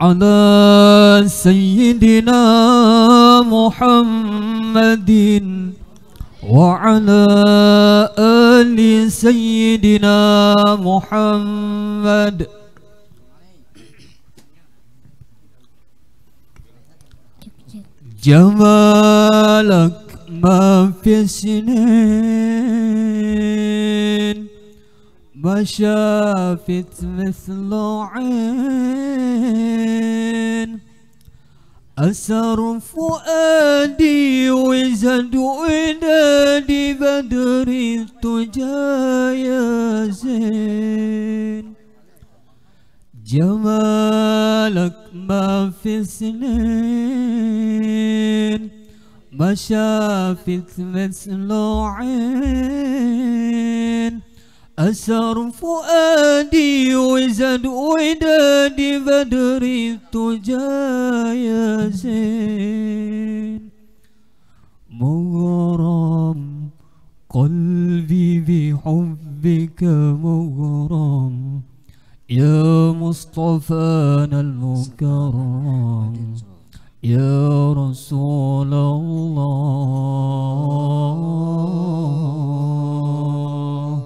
على سيدنا محمد وعلى آل سيدنا محمد. جمالك ما في سنين ما شافت مثل عين، أسر فؤادي وزد ودادي بدر التجا يا زين. جمالك ما في سنين ما شافت مثل عين، أسر فؤادي وزد ودادي بدر التجا يا زين. مغرم قلبي بحبك مغرم يا مصطفانا المكرم يا رسول الله.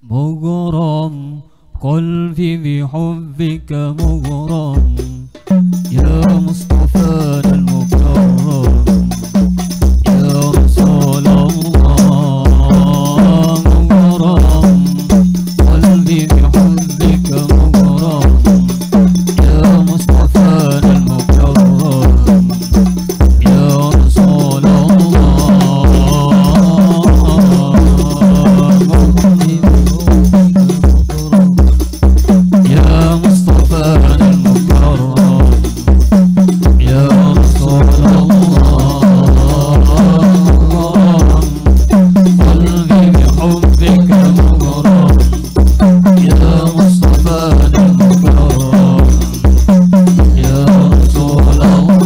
مغرم قلبي بحبك مغرم يا مصطفانا المكرم يا رسول الله. مغرم قلبي بحبك مغرم يا مصطفانا المكرم يا رسول الله. يا مصطفانا المكرم يا رسول الله. قلبي بحبك مغرم يا مصطفانا المكرم يا رسول الله.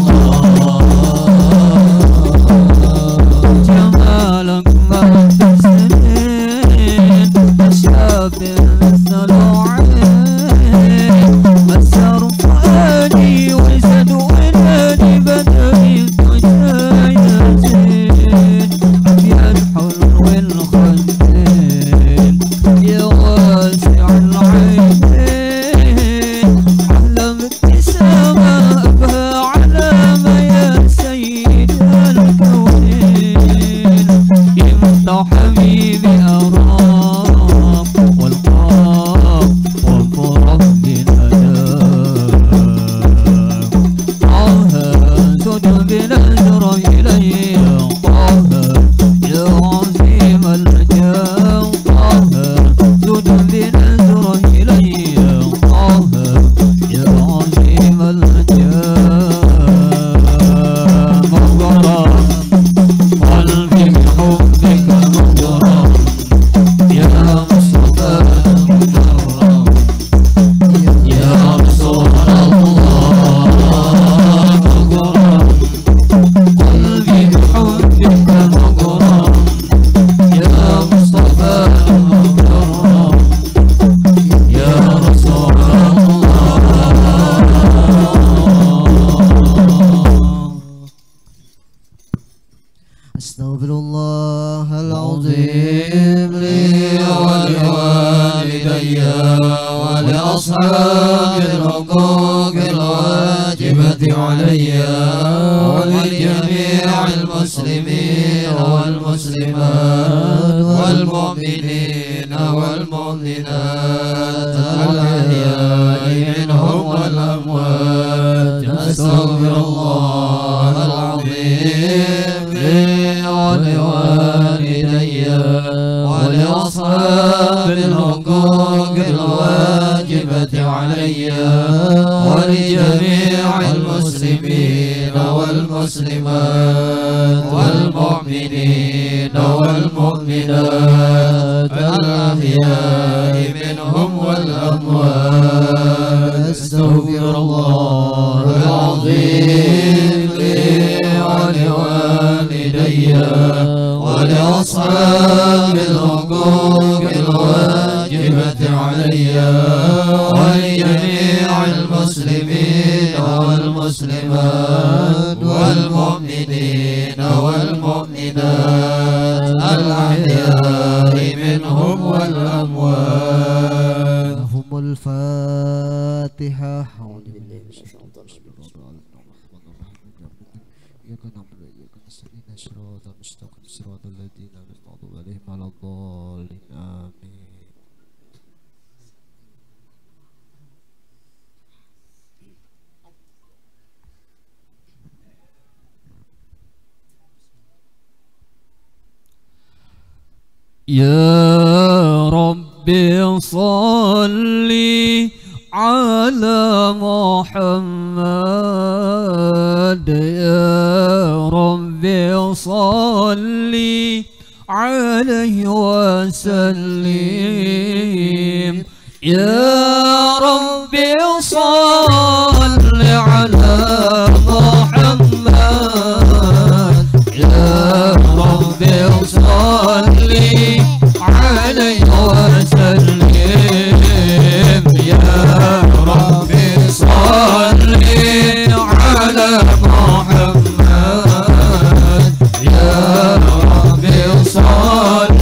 جمالك ما في سنين ما شاف مثل عين، مسر فؤادي وزد ولادي بدر التجا يا زين. أبيض حلو الخدين يا واسع العينين، على ابتسامة أبهى علامة يا سيد الكونين. يمدح حبيبي أراك والقاف والفرح بالأداء. طه زد بنظرة إلي طه يا عظيم الجاه. طه زد بنظرة إلي طه يا عظيم الجاه. مغرم قلبي بحبك مغرم يا مصطفى المكرم يا رسول الله. مغرم قلبي بحبك مغرم يا مصطفى المكرم يا رسول الله. أستغفر الله العظيم لي ولوالدي ولأصحاب الحقوق الواجبة علي ولجميع المسلمين والمسلمات والمؤمنين والمؤمنات الأحياء منهم والأموات. أستغفر الله العظيم لي ولوالدي ولأصحاب الحقوق الواجبة علي ولجميع المسلمين والمسلمات والمؤمنين والمؤمنات الأحياء منهم والأموات. أستغفر الله العظيم لي ولوالدي ولأصحاب الحقوق الواجبة علي ولجميع المسلمين Al-Fatihah. A'udzubillahi minasyaitonir rajim. Ya Rabbi salli ala Muhammad, Ya Rabbi salli alaihi wa sallim, Ya Rabbi salli ala Muhammad, Ya Rabbi salli عليه وسلم، يا ربي صل على محمد، يا ربي صل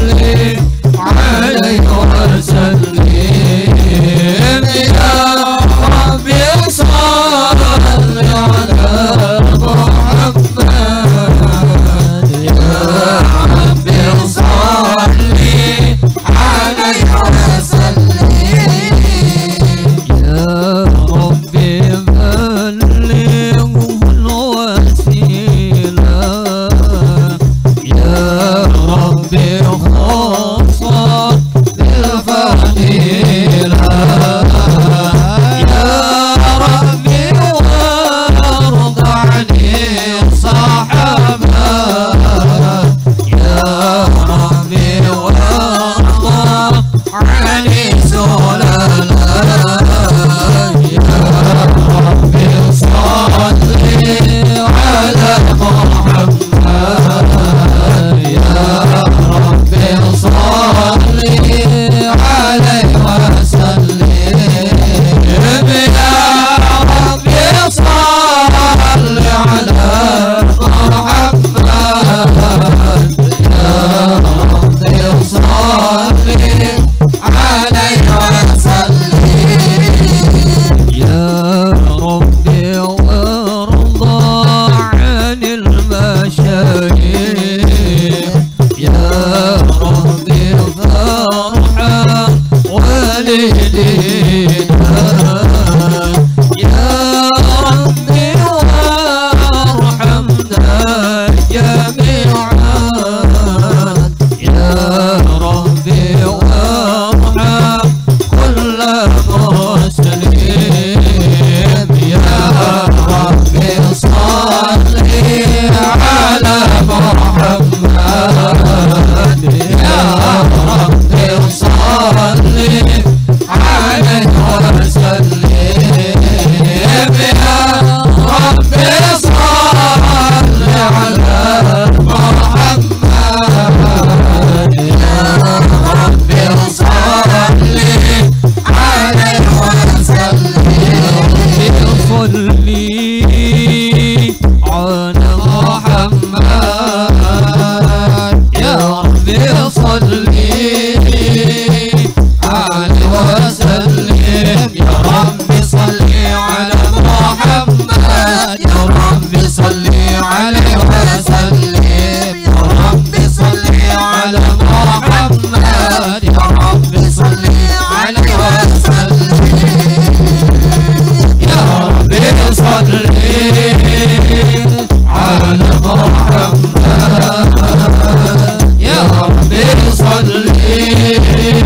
عليه وسلم، يا ربي صل على محمد، يا ربي صل عليه وسلم، يا ربي بلغه الوسيلة، يا ربي خصك بالفضيلة، يا ربي وارض عن الصحابة، يا ربي علي سلالا، يا ربي صل على محمد، يا ربي صل عليه وسلم، يا ربي صل على محمد، يا ربي صل عليه وسلم، يا ربي وارضى عن المشايخ، يا ربي فارحم والدينا، يا ربي وارحمنا جميعا، يا ربي وارحم كل مسلم، يا ربي صل على محمد، يا ربي صل عليه وسلم، يا ربي صل على محمد، يا ربي صل عليه وسلم، صلي على محمد، يا ربي صلي عليه وسلم، يا ربي صلي على محمد، يا ربي صلي عليه وسلم، يا ربي صلي على محمد، يا ربي صلي عليه وسلم،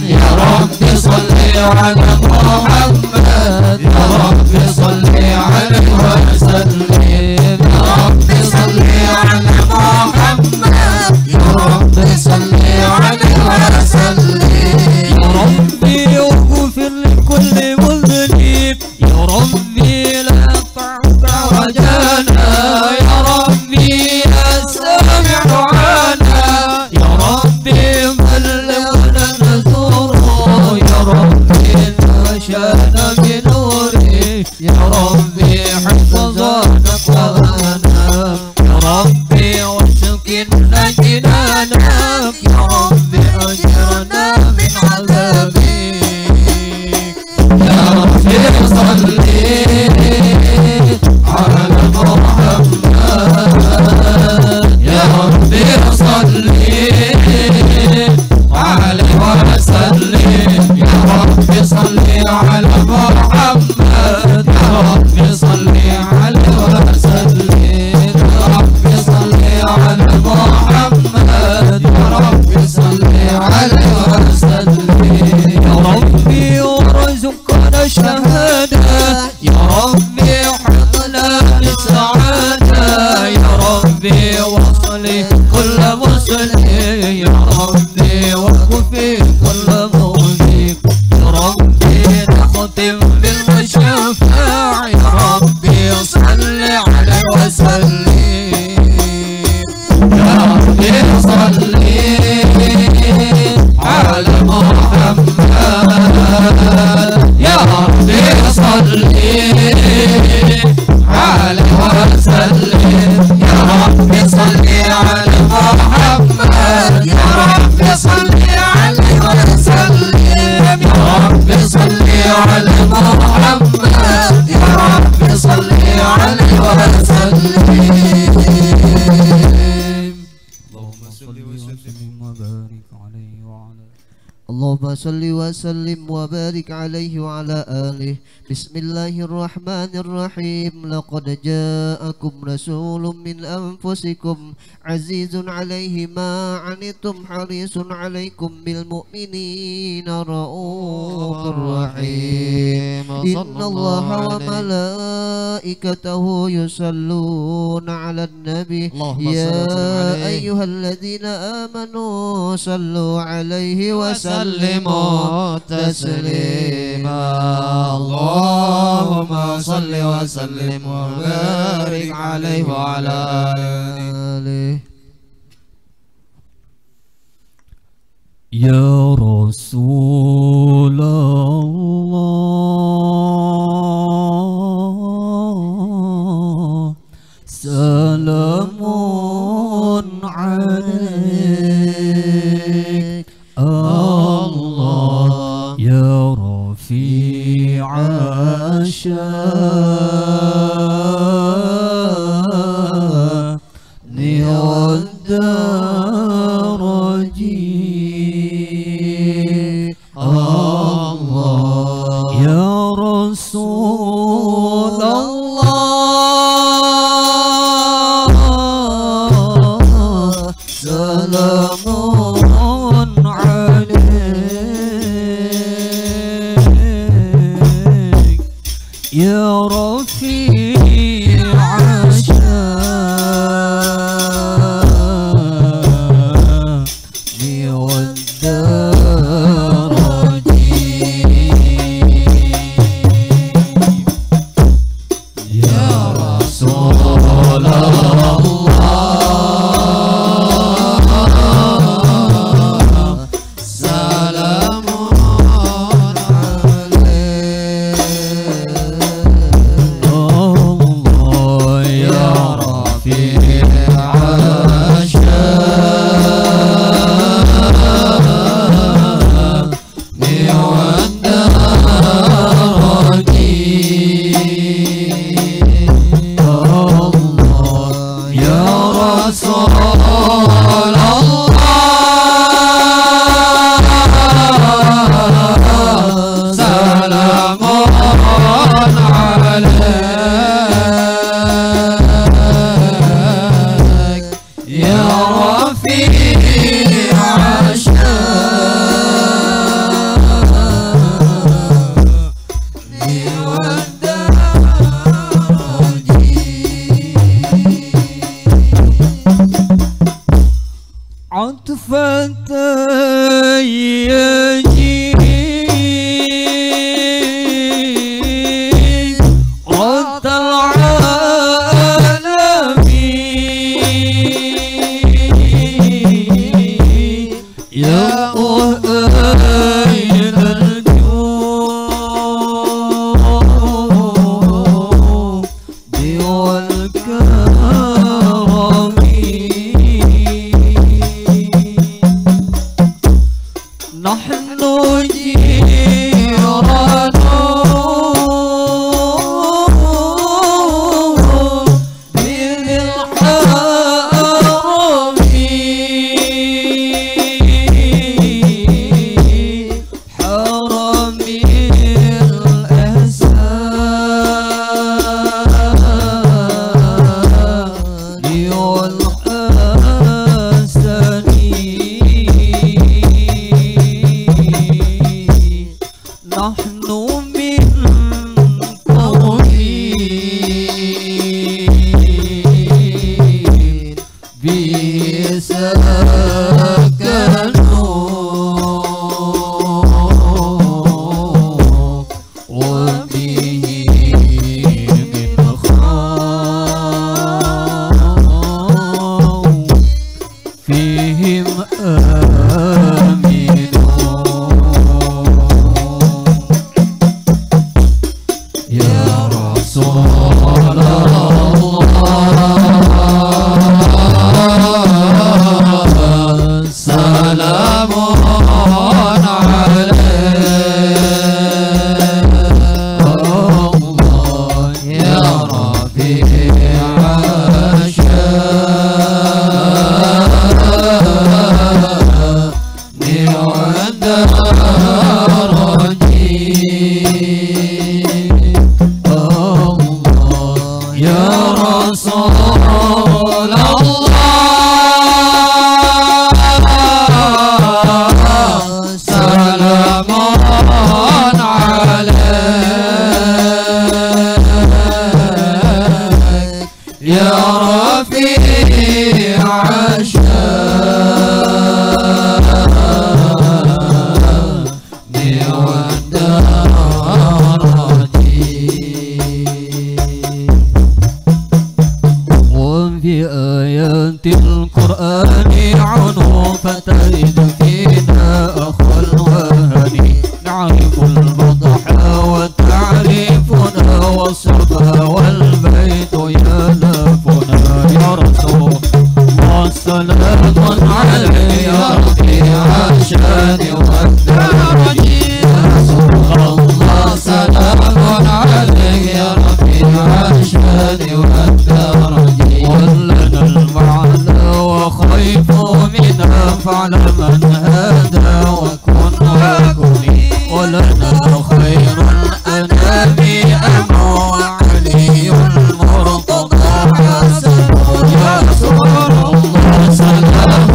يا ربي صلي على محمد، يا ربي صلي عليه وسلم، يا ربي صلي على محمد، يا ربي صلي عليه وسلم، يا ربي صلي على محمد، يا ربي صلي عليه وسلم، يا ربي اغفر لكل مذنب، يا ربي لا تعطى رجانا، يا ربي استمع دعانا، يا ربي بلغنا نزوره، يا ربي صل على محمد يا ربي صل عليه وسلم يا ربي صل على محمد يا ربي صل عليه وسلم يا ربي صل على محمد يا ربي صل عليه وسلم يا ربي وارزقنا الشهادة يا ربي حطنا بالسعادة يا ربي وصل كل مسلم يا ربي وكفي كل مغيب يا ربي نختم بالمشافع يا ربي صل عليه وسلم يا ربي صل على محمد يا ربي صل عليه وسلم يا ربي صل على محمد يا ربي صل عليه وسلم يا ربي صل على محمد يا ربي صل عليه وسلم اللهم صل وسلم وبارك عليه وعلى اللهم صل وسلم وبارك عليه وعلى آله. بسم الله الرحمن الرحيم. لقد جاءكم رسول من أنفسكم عزيز عليه ما عنتم حريص عليكم بالمؤمنين رؤوف رحيم. إن الله وملائكته يصلون على النبي يا أيها الذين آمنوا صلوا عليه وسلموا تسليما. اللهم صل وسلم وبارك عليه وعلى آله. يا رسول الله سلام عليك الله يا رفيع الشان والدرج الله يا رسول الله سلام عليك يا رفيع الشان والدرج يا رسول الله سلام عليك الله يا رفيع الشان والدرج الله يا رسول الله سلام عليك يا رفيع الشان والدرج عطفة يجي رد العالمين يا أهل الجود والكرم نحن جيران نحن من قومين به سكنوا وبه من خاو فيهم القرآن عنه فترد فينا أخو الوهن نعرف البضحى وتعرفنا والصفا والبيت يلفنا يا رسول الله سلام عليك يا رفيع الشان والدرج يا رسول الله سلام عليك يا رفيع الشان والدرج ولنا المعنى وخيف منها فعل من هدى وكن وكني ولنا خير الأنام أمر وعلي المرتضى حسن يا رسول الله سلام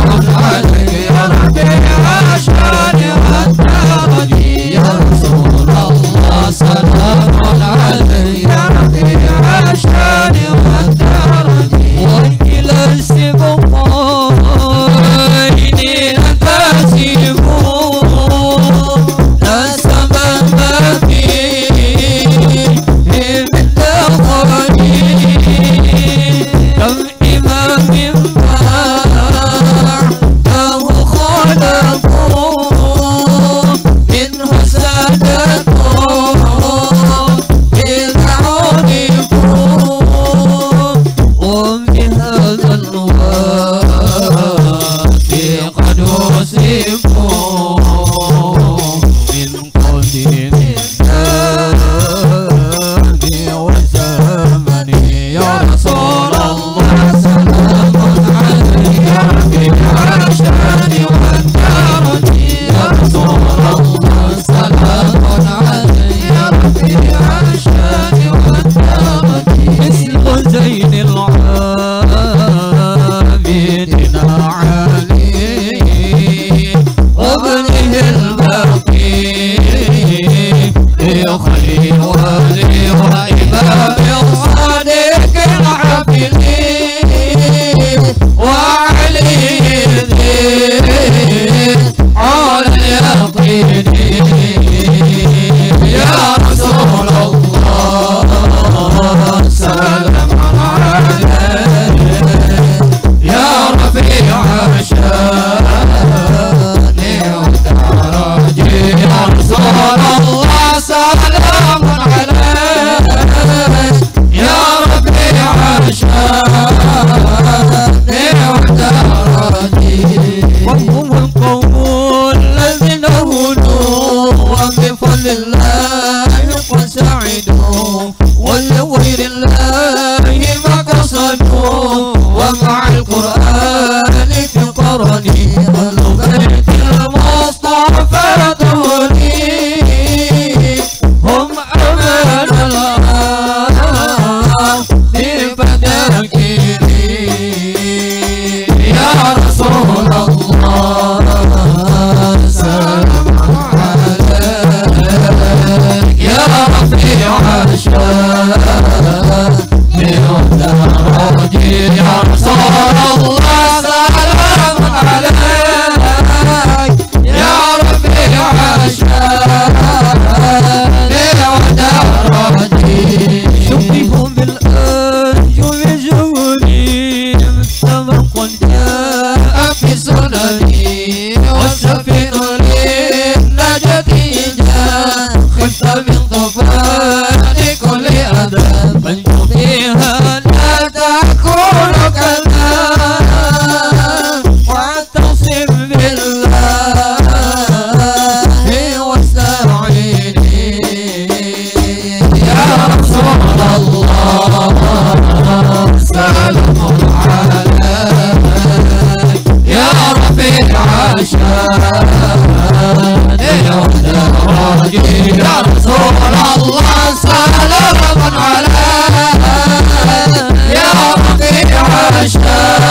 عليك يا رفيع الشان والدرج يا رسول الله سلام عليك يا رفيع الشان والدرج وإلى السبطين أنتسبون لا سبب فيه من دخلي كم إمام بعده خلقوا منه سادتهم إذا عرفوا وبهذا الوادي قد وصفوا من قديم الزاد وزمن يا رسول الله سلام عليك يا رفيع الشان والدرج يا رسول الله سلام عليك يا رفيع الشان والدرج مثل زين العابدين علي وابنه الباقي يخلي ولي وإمام الصادق العافلين وعلي الدين على اليقين يا رسول الله سلام عليك يا رفيع الشان والدرج يا رسول الله سلام عليك يا رفيع الشان والدرج وهم القوم الذين هدوا وبفضل الله قد سعدوا ولغير الله ما قصدوا ومع القرآن في قرني والبيت المصطفى دوني هم أمان الله بفداكرين يا رسول الله سلام عليك يا رسول الله سلام عليك يا رفيع الشان ودرجي شبههم بالأنجم جوني سبق جاء في سنني والسفين للنجاة جاء خفت من طوفان كل أذى من فيها لا تكون كذا واعتصم بالله واستعيني يا رسول الله سلام عليك يا رفيع الشان يا رسول الله سلام عليك يا رفيع الشان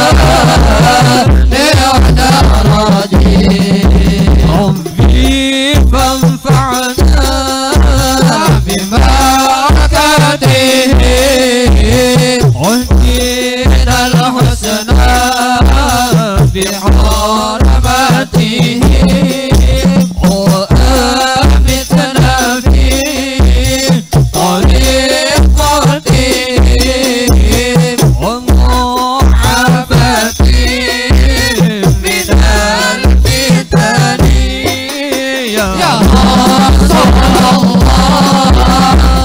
ربي فانفعنا ببركاته عدينا الحسنى بحرمته وآمتنا في طريقته ومعافاته من الفتن يا رسول الله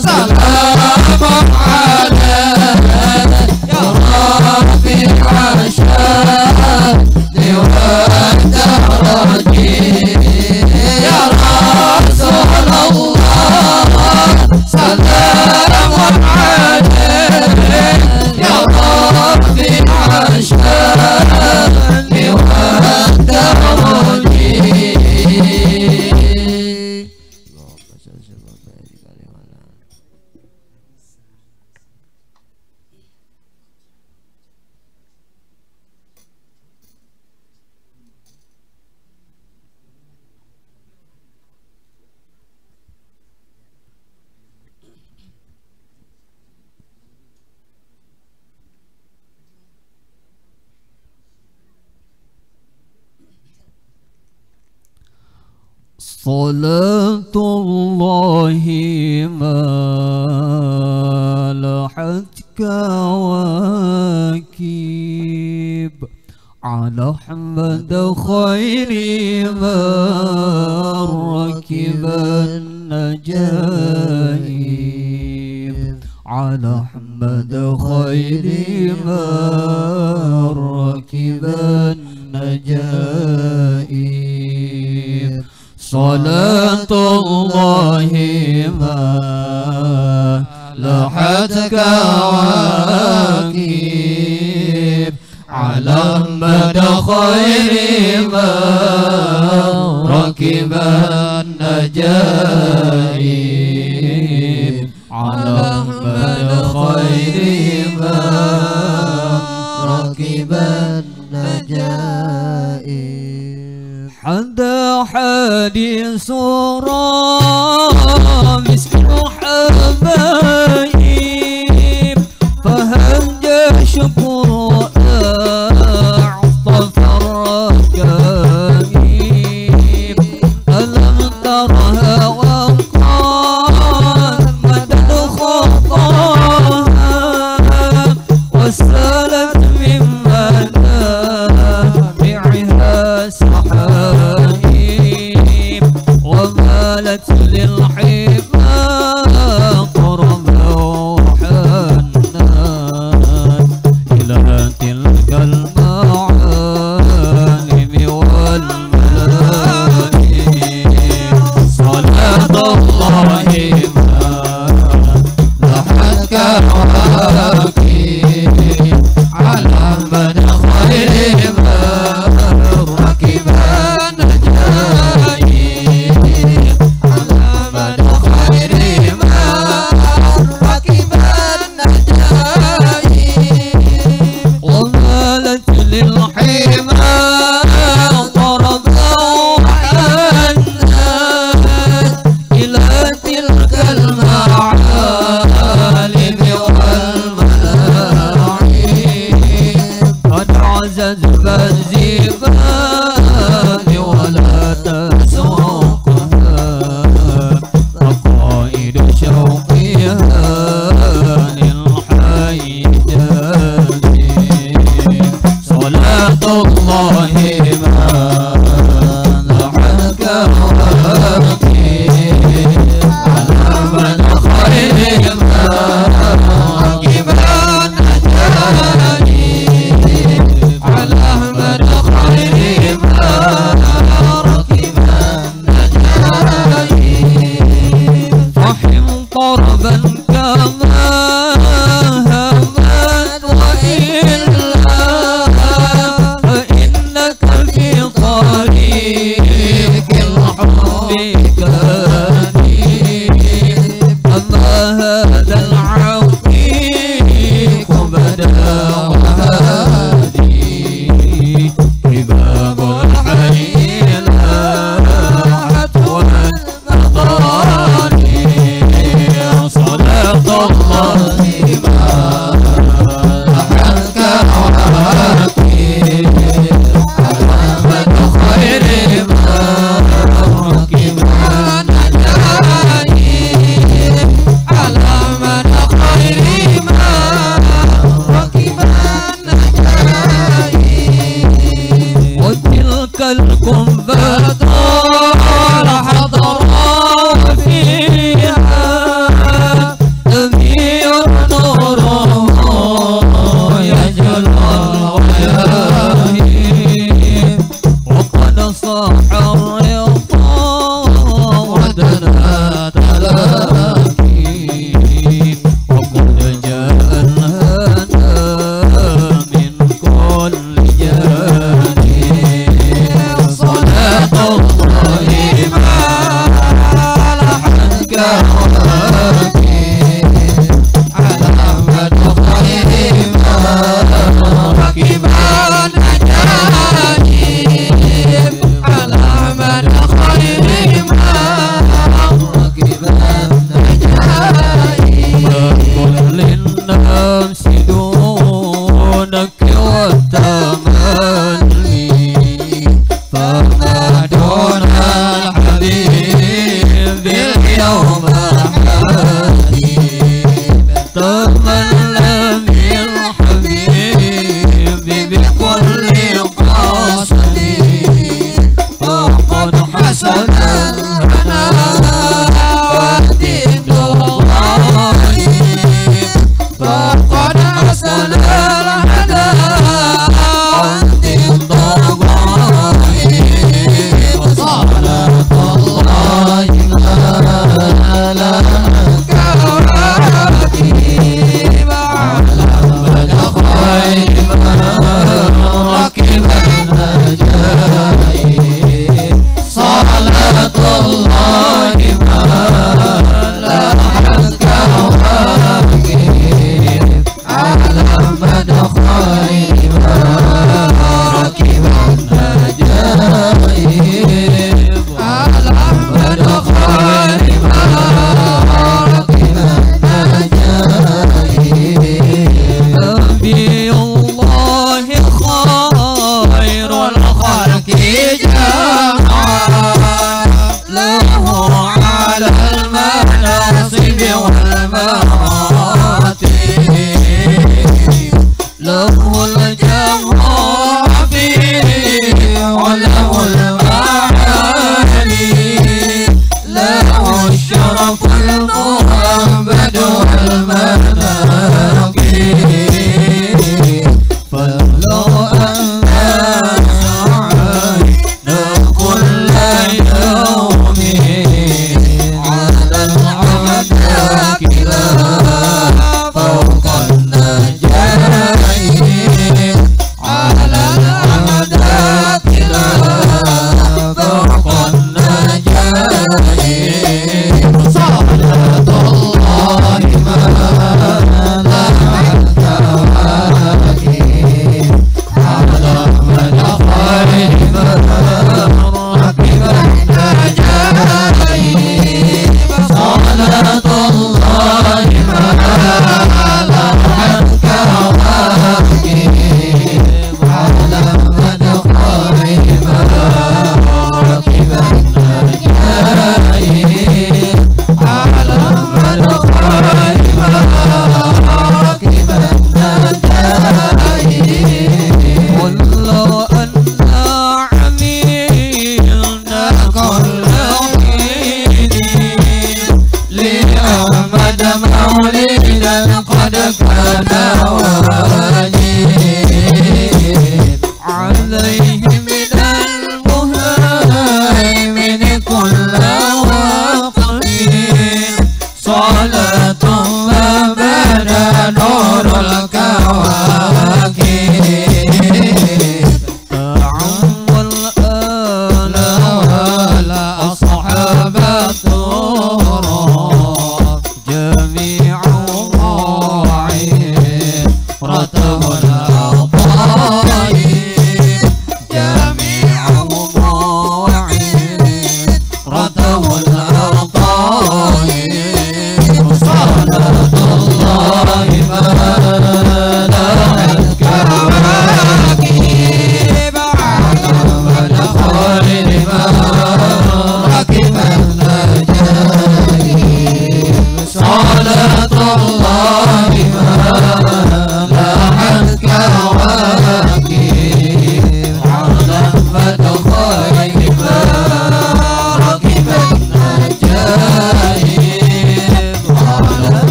سلام عليك يا رفيع الشان والدرجي يا رسول الله سلام عليك يا رفيع الشان صلاة الله ما لحت كواكب على أحمد خير ما ركب النجائب على أحمد خير ما ركب النجائب صلاة الله ما لحت كواكب على أحمد خير ما ركب النجائب على أحمد خير ما ركب النجائب حدا حديث مسك حبايب فهمج شكر أعطف الركايب ألم ترها وقال مدد خطاها وسالت من منابعها سحائب ومالت للحبا قربا وحنان إلى تلك المعالم والملائم صلاة الله ما لحت كواكب على من خير ما ركب النجائب على من خير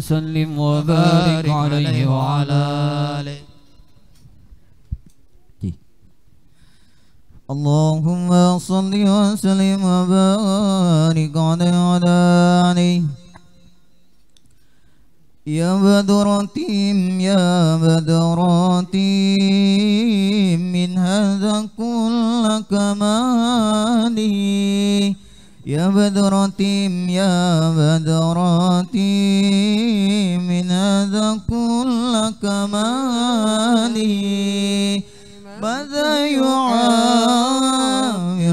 وسلم وبارك عليه وعلى آله. اللهم صل وسلم وبارك عليه يا بدرتهم يا بدرتهم كمالي ماذا يعبر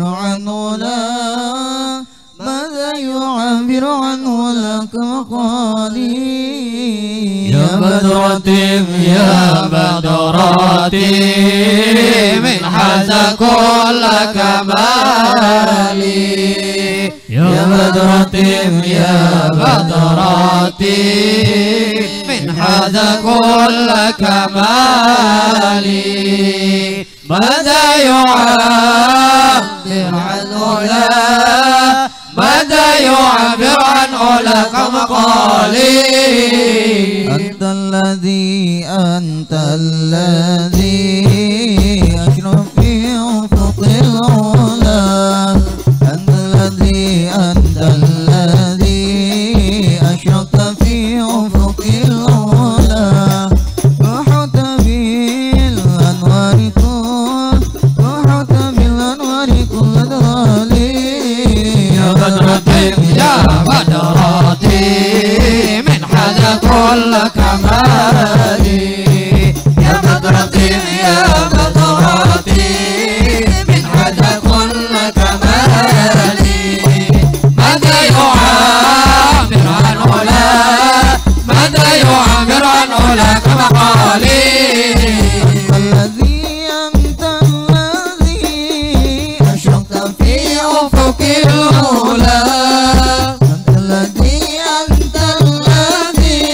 عنه لا ماذا يعبر عنه لك مقالي يا بدرة يا بدرة من حاز كل كمالي يا بدرة يا بدرة من حاز كل كمالي ماذا يعبر عنه لا ماذا يعبر عنه لك مقالي أنت الذي أشرف في أفق العلا أنت الذي أشرقت في أفق العلا وحط بالأنوار كل ضالي يا بدرة يا بدرة من حاز كل كمالي يا بدرة يا بدرة من حاز كل كمالي ماذا يعبر عنه لا ماذا يعبر عنه لك مقالي أنت الذي أشرقت في أفق العلا أنت الذي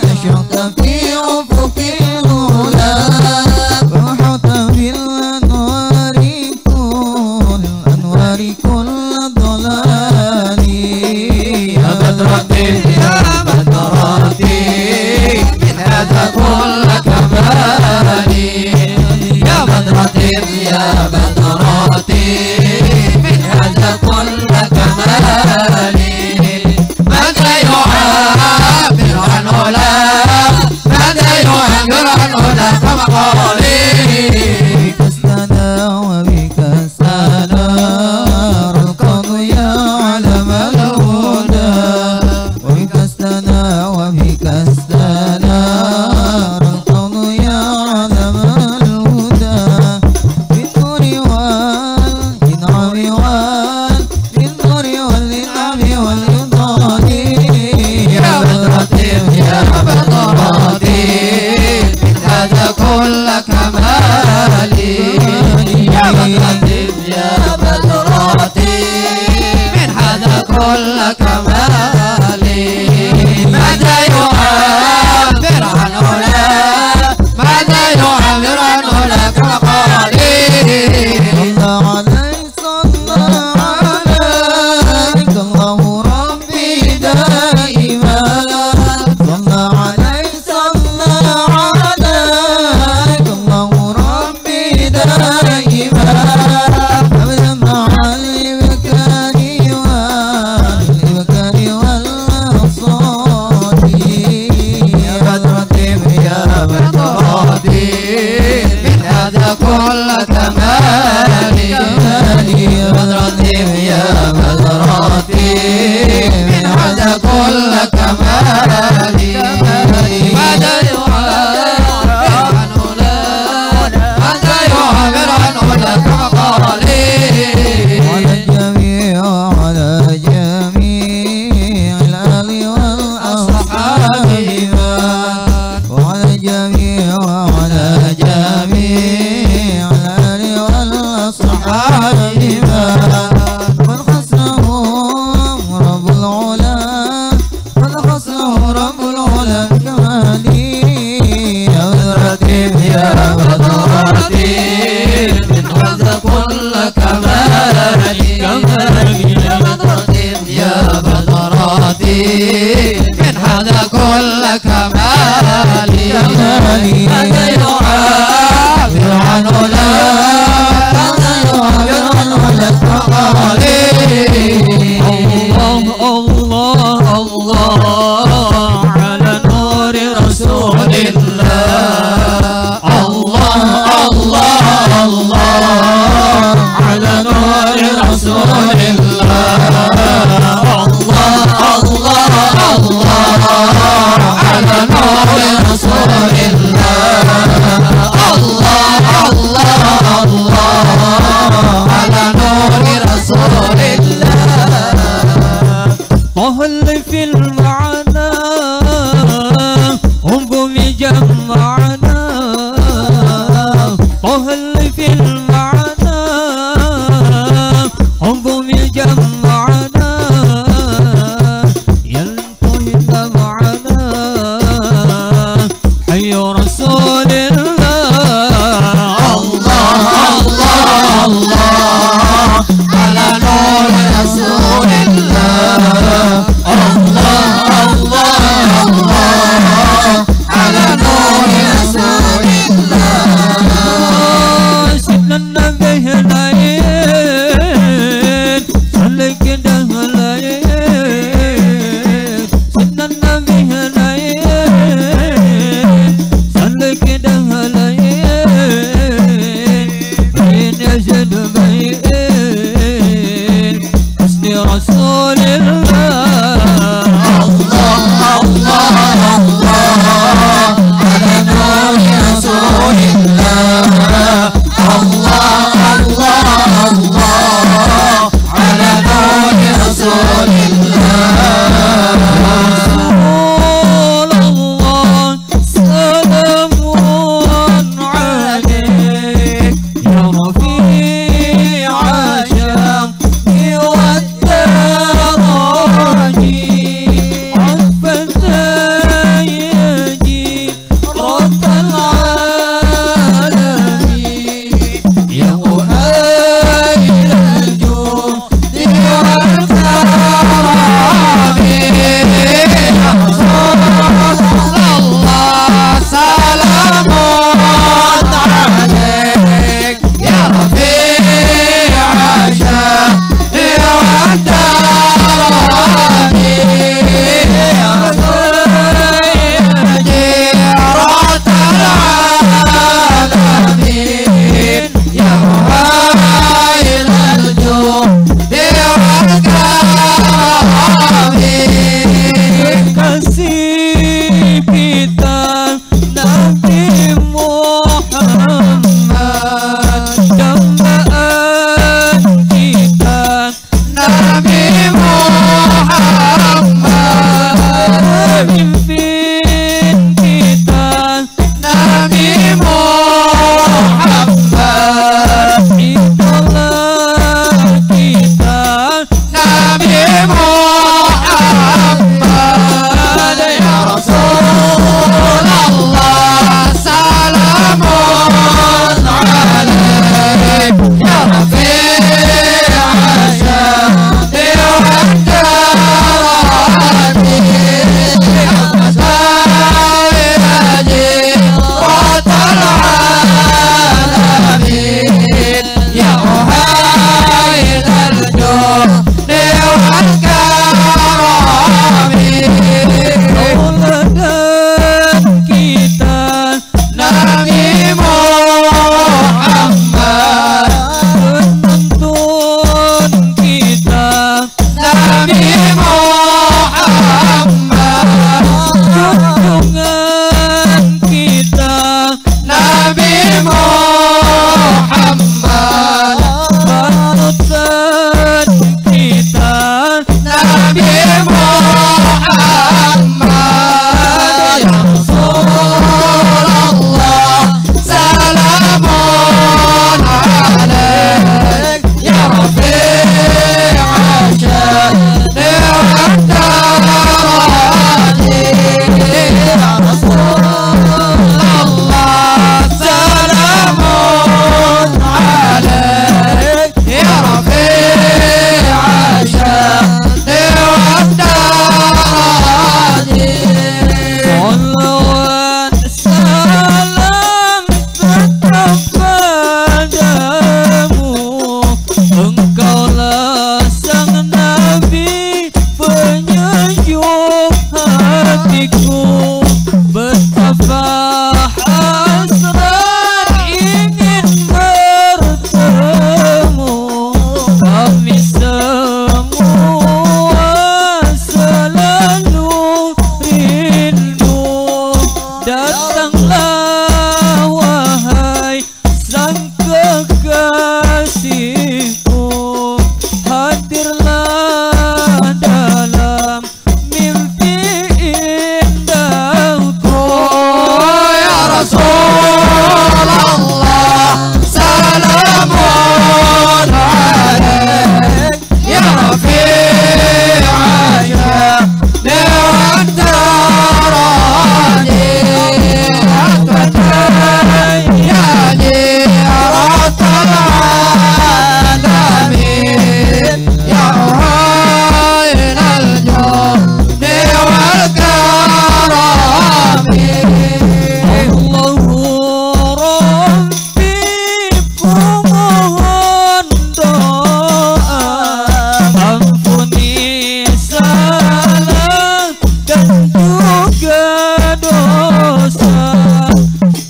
أشرقت في أفق العلا وحط بالأنوار كل ضلال يا بدرة يا بدرة من هذا كل كمالي يا بدرة يا بدرة من هذا كل كمالي ماذا يعبر عنه لا ماذا يعبر عنه لك مقالي بك استنار القض يا علم الهدى وبك استنار القض يا علم الهدى بالنور والإنعام والإضلال يا بدرة يا بدرة من هذا كل كمالي يا بدرة يا بدرة من هذا كل كمالي ماذا يعبر عنه لا ماذا يعبر عنه لك مقالي صلى عليك الله ربي دائما صلى عليك الله ربي دائما أبدا مع الإبكار والأصوات يا بدرة يا بدرة من هذا كل كمالي يا بدرة يا بدرة من هذا كل كمالي ماذا يعبر عنه لا ماذا يعبر عنه لك مقالي على الجميع الآل والأصحاب وعلى الجميع الآل والأصحاب من خصهم رب العلا كمالي يا بدرة يا بدرة من هذا كل كمالي يا بدرة يا بدرة من هذا كل كمالي ماذا يعبر عنه لا ماذا يعبر عنه لك مقالي الله الله على نور رسول الله الله الله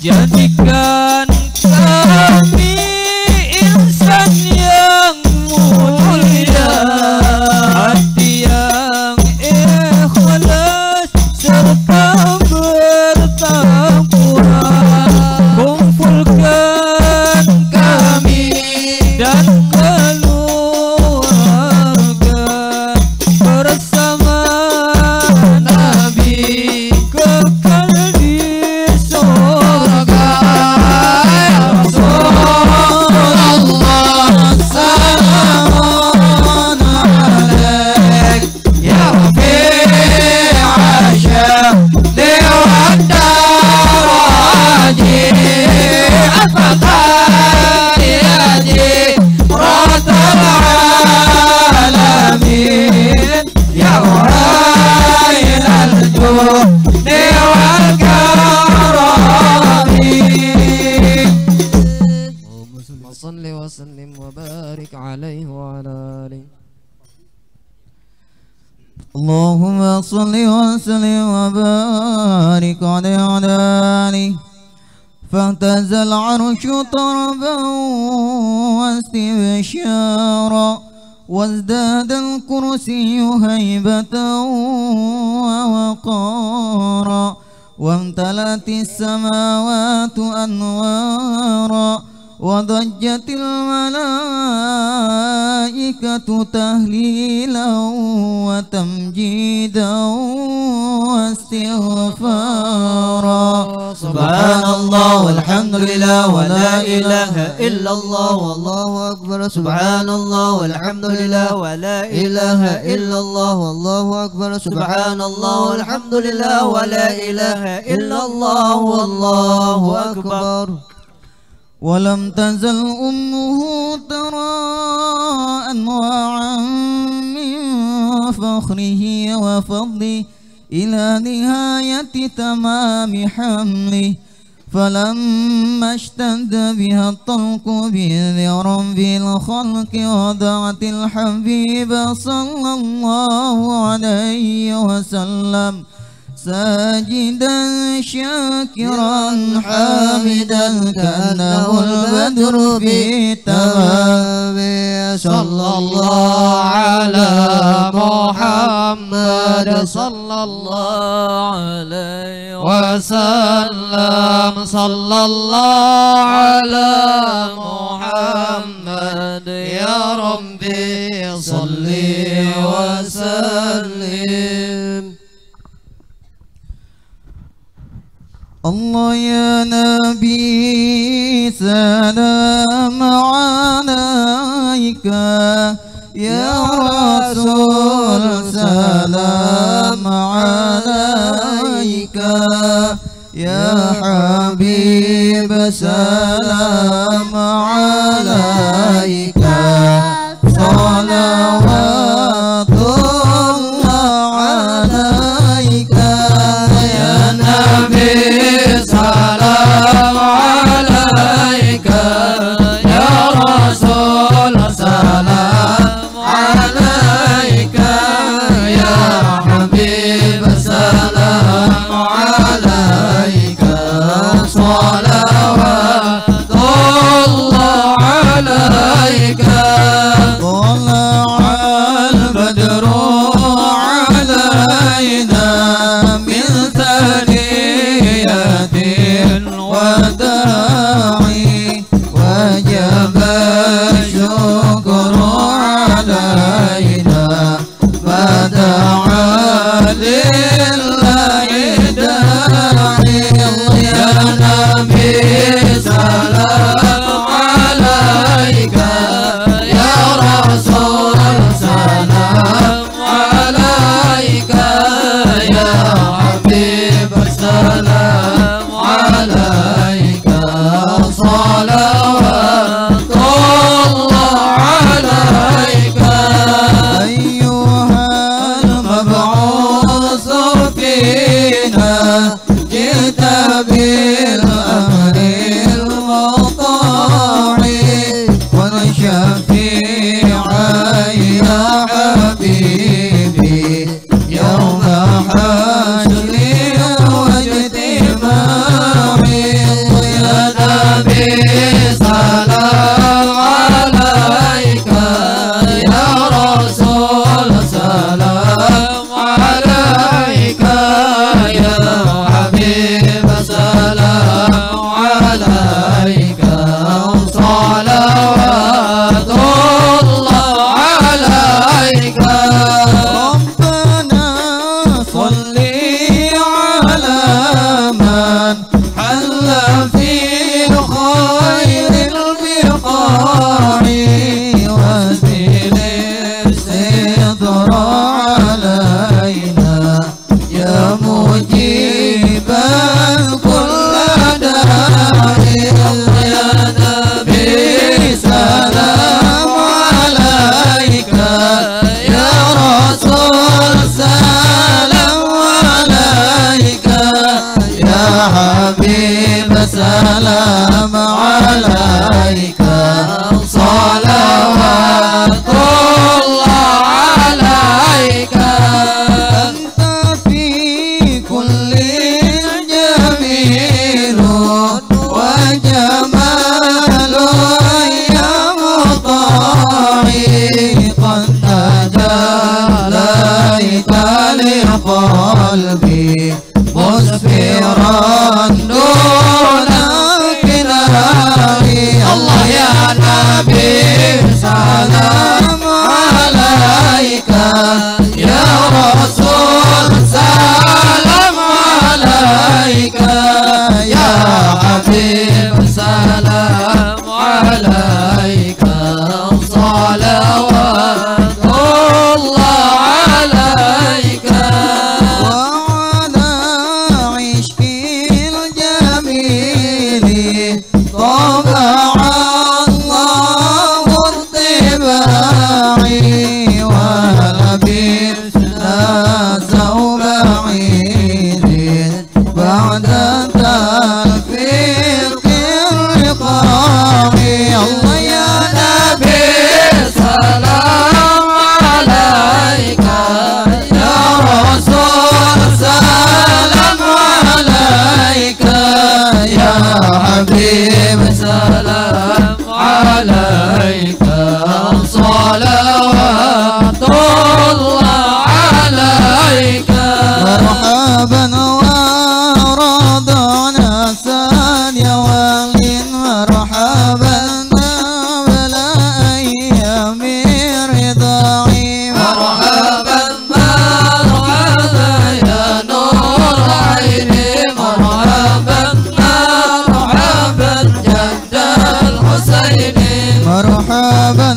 jadikan kami insan yang mulia, hati yang ikhlas serta bertakwa. Kumpulkan kami dan keluarga bersama Nabi kekal di surga. Ya Rasulullah, salamun alaik ya Rafi' asyadi wa daraji afaqah yaji ratal alamin ya wailal judi wal karami. Salli wa sallim wa barik alaihi wa ala alihi. اللهم صل وسلم وبارك عليه وعلى آله. فاهتز العرش طربا واستبشارا وازداد الكرسي هيبة ووقارا وامتلأت السماوات أنوارا وضجت الملائكة تهليلا وتمجيدا واستغفارا. سبحان الله والحمد لله ولا إله إلا الله والله أكبر. سبحان الله والحمد لله ولا إله إلا الله والله أكبر. سبحان الله والحمد لله ولا إله إلا الله والله أكبر. ولم تزل أمه ترى أنواعا من فخره وفضله إلى نهاية تمام حمله. فلما اشتد بها الطلق بذرا بالخلق وضعت الحبيب صلى الله عليه وسلم ساجدا شاكرا حامدا كأنه البدر في تمامه. صلى الله على محمد صلى الله عليه وسلم. صلى الله على محمد يا ربي صل وسلم. الله يا نبي سلام عليك يا رسول سلام عليك يا حبيب سلام عليك صلوات الله عليك يا نبي سلام عليك يا رسول سلام عليك يا حبيب سلام عليك صلوات الله عليك. طلع البدر علينا من ثنيات وداعي وجب الشكر علينا فدعا لله داعي. يا نبي سلام عليك يا رسول سلام عليك يا حبيب سلام عليك عليك صلوات الله عليك ربنا صل على من حل في خير البقاع واسل الستر علينا يا مجيبا كل داعي يا نبي سلام عليك يا رسول سلام عليك يا حبيب سلام عليك صلوات الله عليك أنت في كل جميل وجمال يا مطاعي قد تجليت لقلبي مسفرا دون كناري الله يا نبي سلام عليك يا رسول سلام عليك يا حبيب سلام عليك صلوات الله عليك وعلى عشق الجميل طبع الله ارتباعي ولبسنا ثوب عيد بعد تلفيق الرقاع الله يا نبي سلام عليك يا رسول سلام عليك يا حبيب سلام عليك صلوات الله عليك مرحبا ورضانا ثانية ولين مرحبا بلا أيام رضاعي مرحبا مرحبا يا نور عيني مرحبا مرحبا جد الحسين مرحبا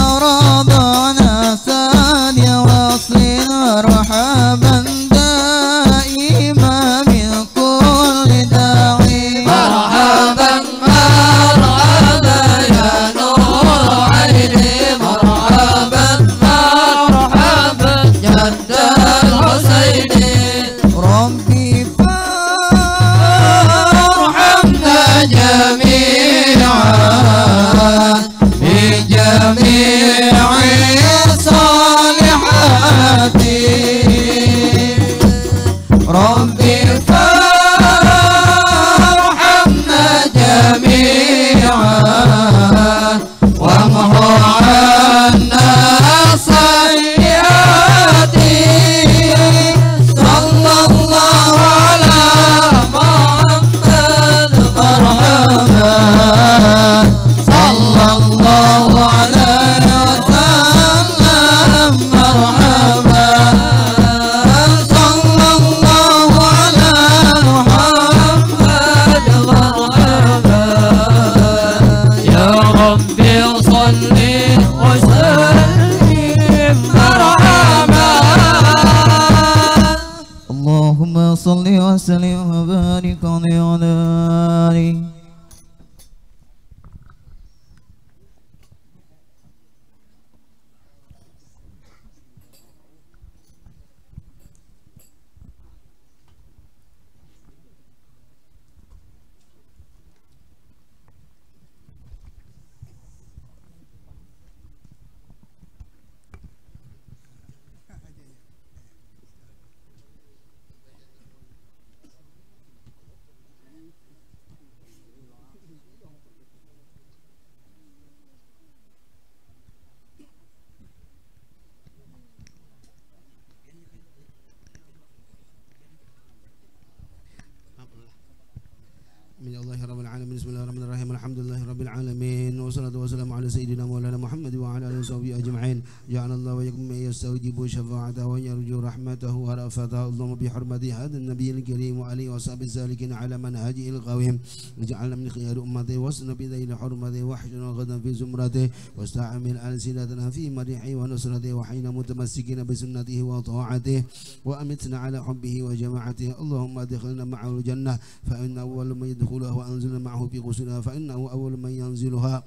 ورضانا ثانية وصل مرحبا دائما من كل داعي مرحبا مرحبا يا نور عيني مرحبا مرحبا جد الحسين ربي فارحمنا جميعا بجميع الصالحات ربي فارحمنا جميعا وامحو عنا سيئات صلى الله على محمد مرحبا rabbil alamin. Bismillahirrahmanirrahim. Alhamdulillahi rabbil alamin. Wassalatu wassalamu ala sayyidina maulana Muhammad wa ala alihi washabihi ajma'in. Ja'alallahu wa yakum yastawjibu syafa'atahu wa yarju rahmatahu wa rafatahu. Allahumma bi hurmati hadzal nabiyil karim wa alihi washabihi salikin ala manhajil qawim. Waj'alna min khiyari ummati wasna bi dhil hurmati wa ahsina ghadan fi zumrati wasta'mil alsinatana fi madihi wa nusrati wa hina mutamassikina bi sunnatihi wa ta'atihi wa amitna ala hubbihi wa jama'atihi. Allahumma adkhilna ma'al jannah fa inna awwal man yadkhuluha wa anzilna ma'ahu fi ghusliha fa innahu awwal man yanziluha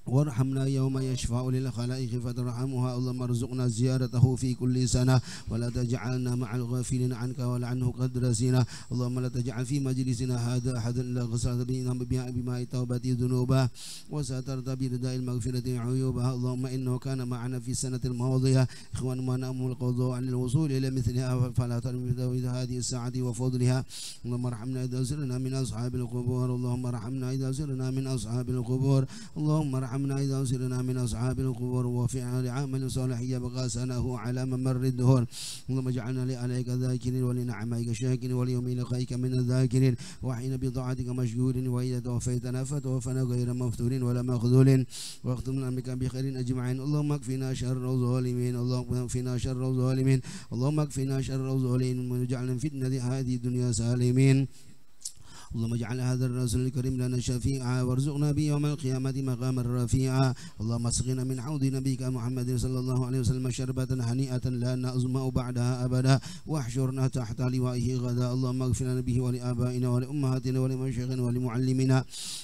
وارحمنا يوم يشفع للخلائق فترحمها. اللهم ارزقنا زيارته في كل سنة ولا تجعلنا مع الغافلين عنك ولا عنه قد رسينا. اللهم لا تجعل في مجلسنا هذا أحد إلا غسلت بماء التوبة ذنوبه وسترت برداء المغفرة عيوبها. اللهم إنه كان معنا في السنة الماضية إخوان ما نأمل القضاء عن الوصول إلى مثلها فلا ترمي هذه الساعة وفضلها. اللهم ارحمنا إذا سرنا من أصحاب القبور. اللهم ارحمنا إذا سرنا من أصحاب القبور. اللهم ارحمنا إذا سرنا من أصحاب القبور وفعل عمل صالح يبقى سنه على ممر الدهور. اللهم اجعلنا لعليك ذاكرين ولنعمائك شاكرين وليوم لقائك من الذاكرين وحين بطاعتك مشغولين وإذا توفيتنا فتوفنا غير مفتونين ولا مخذولين واختم لنا بك بخير أجمعين. اللهم اكفنا شر الظالمين. اللهم اكفنا شر الظالمين. اللهم اكفنا شر الظالمين واجعلنا فتنة هذه الدنيا سالمين. اللهم اجعل هذا الرسول الكريم لنا شفيعا وارزقنا به يوم القيامة مقاما رفيعا. اللهم اسقنا من حوض نبيك محمد صلى الله عليه وسلم شربة هنيئة لا نظمأ بعدها أبدا واحشرنا تحت لوائه غدا. اللهم اغفر لنا به ولآبائنا ولأمهاتنا ولمشايخنا ولمعلمنا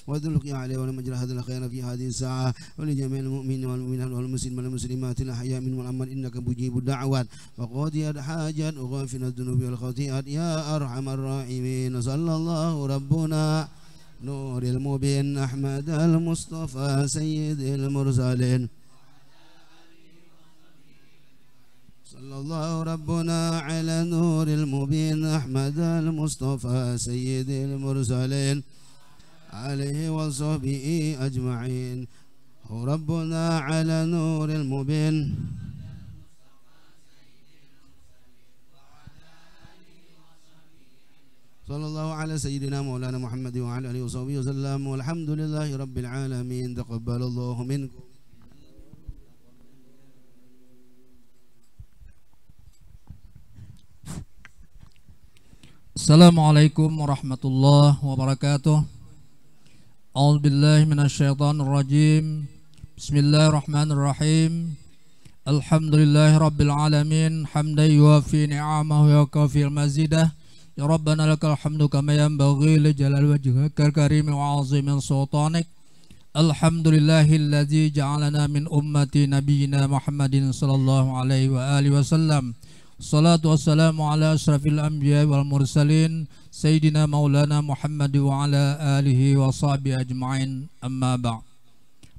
وذلك عليه ولمجرى هذا الخير في هذه الساعة ولجميع المؤمنين والمؤمنات والمسلمين والمسلمات الأحياء منهم والأموات إنك مجيب الدعوات وقاضي الحاجات وغافر الذنوب والخطيئات يا أرحم الراحمين. صلى الله ربنا نور المبين أحمد المصطفى سيد المرسلين. صلى الله ربنا على نور المبين أحمد المصطفى سيد المرسلين عليه وصحبه أجمعين. ربنا على نور المبين صلى الله على سيدنا مولانا محمد وعلى آله وصحبه وسلم والحمد لله رب العالمين. تقبل الله منكم. Assalamualaikum warahmatullahi wabarakatuh. A'udzu billahi minasyaitonir rajim. Bismillahirrahmanirrahim. Alhamdulillahi rabbil alamin hamdan yuwafi ni'amahu wa yakfil mazidah. Ya Rabbana lakal hamdu kama yanbaghi li jalali wajhikal karim wa 'azimi sultanik. Alhamdulillahilladzi ja'alana min ummati nabiyyina Muhammadin sallallahu alaihi wa alihi wasallam. Salatu wassalamu ala asrafil anbiya wal mursalin Sayyidina maulana Muhammad wa ala alihi wa sahbihi ajma'in. Amma ba'.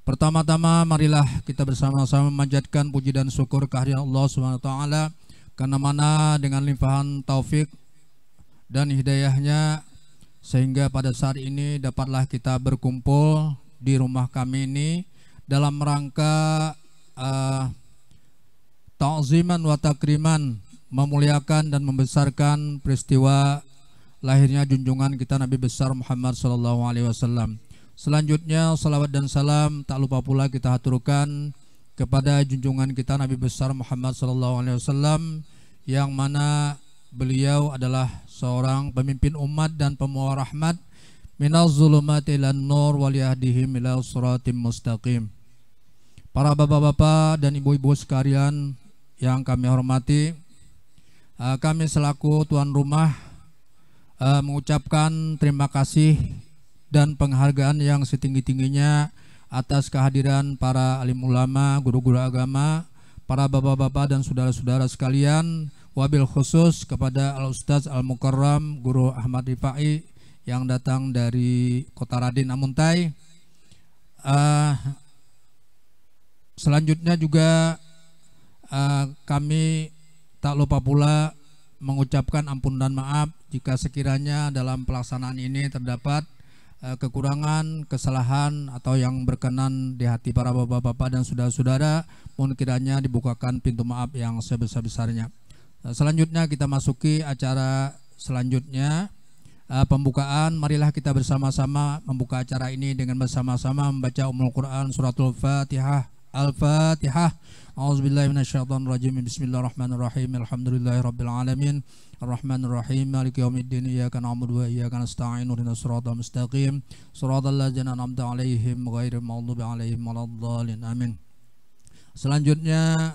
Pertama-tama marilah kita bersama-sama memanjatkan puji dan syukur kehadirat Allah Subhanahu wa taala, karena mana dengan limpahan taufik dan hidayahnya sehingga pada saat ini dapatlah kita berkumpul di rumah kami ini dalam rangka ta'ziman wa takriman, memuliakan dan membesarkan peristiwa lahirnya junjungan kita Nabi besar Muhammad sallallahu alaihi wasallam. Selanjutnya salawat dan salam tak lupa pula kita haturkan kepada junjungan kita Nabi besar Muhammad sallallahu alaihi wasallam, yang mana beliau adalah seorang pemimpin umat dan pembawa rahmat, minaz zulumati ilan nur wal yahdihim ila siratim mustaqim. Para bapak-bapak dan ibu-ibu sekalian yang kami hormati, kami selaku tuan rumah mengucapkan terima kasih dan penghargaan yang setinggi-tingginya atas kehadiran para alim ulama, guru-guru agama, para bapak-bapak dan saudara-saudara sekalian, wabil khusus kepada Al-Ustaz Al-Mukarram Guru Ahmad Rifai yang datang dari Kota Radin Amuntai. Selanjutnya juga kami tak lupa pula mengucapkan ampun dan maaf jika sekiranya dalam pelaksanaan ini terdapat kekurangan, kesalahan atau yang berkenan di hati para bapak-bapak dan saudara-saudara. Mohon kiranya dibukakan pintu maaf yang sebesar-besarnya. Selanjutnya kita masuki acara selanjutnya, pembukaan, marilah kita bersama-sama membuka acara ini dengan bersama-sama membaca Ummul Quran suratul Fatihah. Al-Fatihah. A'udzubillahi minasyaitonirrajim. Bismillahirrahmanirrahim. Alhamdulillahirabbil alamin. Arrahmanirrahim. Maliki yaumiddin. Iyyaka na'budu wa iyyaka nasta'in. Ihdinas siratal mustaqim. Shiratal ladzina an'amta 'alaihim ghairil maghdubi 'alaihim waladdallin. Amin. Selanjutnya